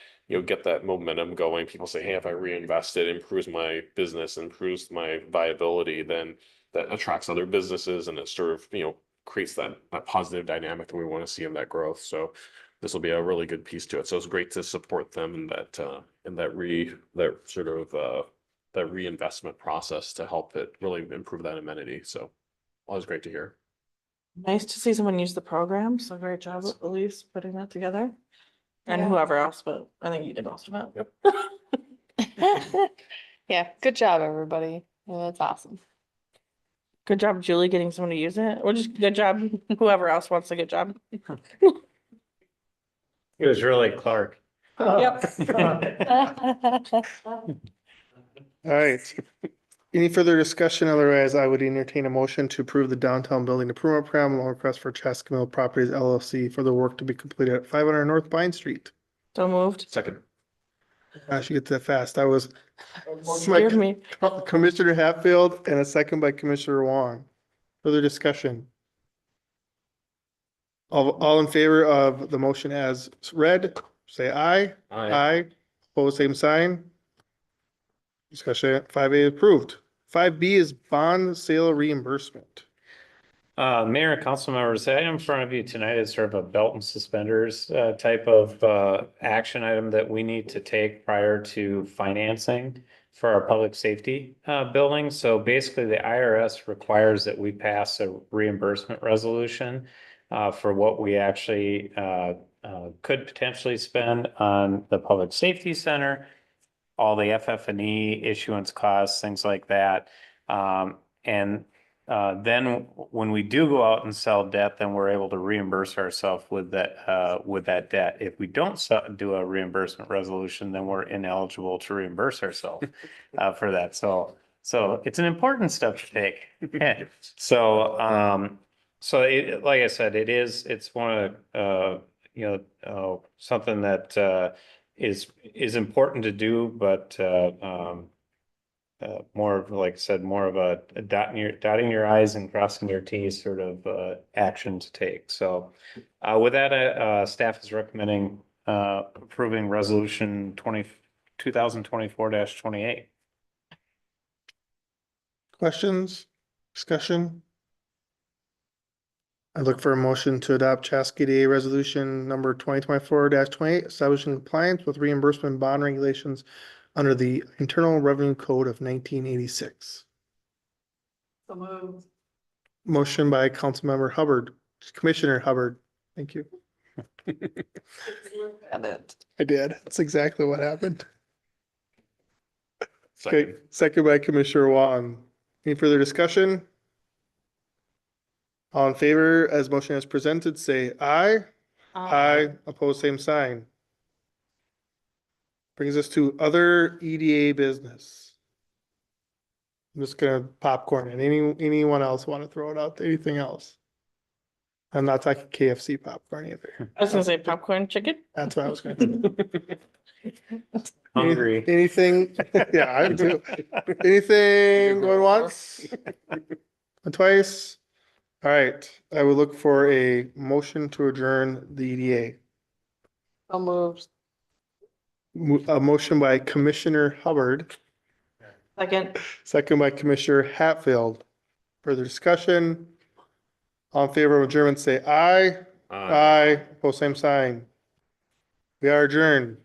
get that momentum going, people say, hey, if I reinvest it, improves my business, improves my viability, then that attracts other businesses and it sort of, creates that positive dynamic that we want to see in that growth. So this will be a really good piece to it. So it's great to support them in that sort of that reinvestment process to help it really improve that amenity. So always great to hear. Nice to see someone use the program. So great job, Elise, putting that together. And Yeah. whoever else, but I think you did most of it. Yep. Yeah, good job, everybody. Yeah, that's awesome. Good job, Julie, getting someone to use it. Or just good job, whoever else wants a good job. It was really Clark. Yep. All right. Any further discussion? Otherwise, I would entertain a motion to approve the downtown building improvement program loan request for Chaska Mill Properties LLC for the work to be completed at 500 North Pine Street. So moved. Second. Gosh, you get that fast. I was Scared me. Commissioner Hatfield and a second by Commissioner Wong. Further discussion? All in favor of the motion as read, say aye. Aye. Opposed, same sign. Discussion, 5A approved. 5B is bond sale reimbursement. Mayor and council members, the item in front of you tonight is sort of a belt and suspenders type of action item that we need to take prior to financing for our public safety building. So basically, the IRS requires that we pass a reimbursement resolution for what we actually could potentially spend on the public safety center, all the FF&E issuance costs, things like that. And then when we do go out and sell debt, then we're able to reimburse ourselves with that debt. If we don't do a reimbursement resolution, then we're ineligible to reimburse ourselves for that. So it's an important step to take. So like I said, it's one of something that is important to do, but more of, like I said, more of a dotting your I's and crossing your T's sort of action to take. So with that, staff is recommending approving resolution 2024-28. Questions, discussion? I look for a motion to adopt Chaska EDA resolution number 2024-28, establishing compliance with reimbursement bond regulations under the Internal Revenue Code of 1986. So moved. Motion by Councilmember Hubbard, Commissioner Hubbard. Thank you. I did. That's exactly what happened. Okay, second by Commissioner Wong. Any further discussion? All in favor, as motion as presented, say aye. Aye. Opposed, same sign. Brings us to other EDA business. I'm just gonna popcorn it. Anyone else want to throw it out? Anything else? I'm not talking KFC popcorn either. I was gonna say popcorn chicken. That's what I was gonna do. Hungry. Anything? Yeah, I am too. Anything going once? Twice? All right, I would look for a motion to adjourn the EDA. So moved. A motion by Commissioner Hubbard, Second. second by Commissioner Hatfield. Further discussion? All in favor of adjournment, say aye. Aye. Post same sign. We are adjourned.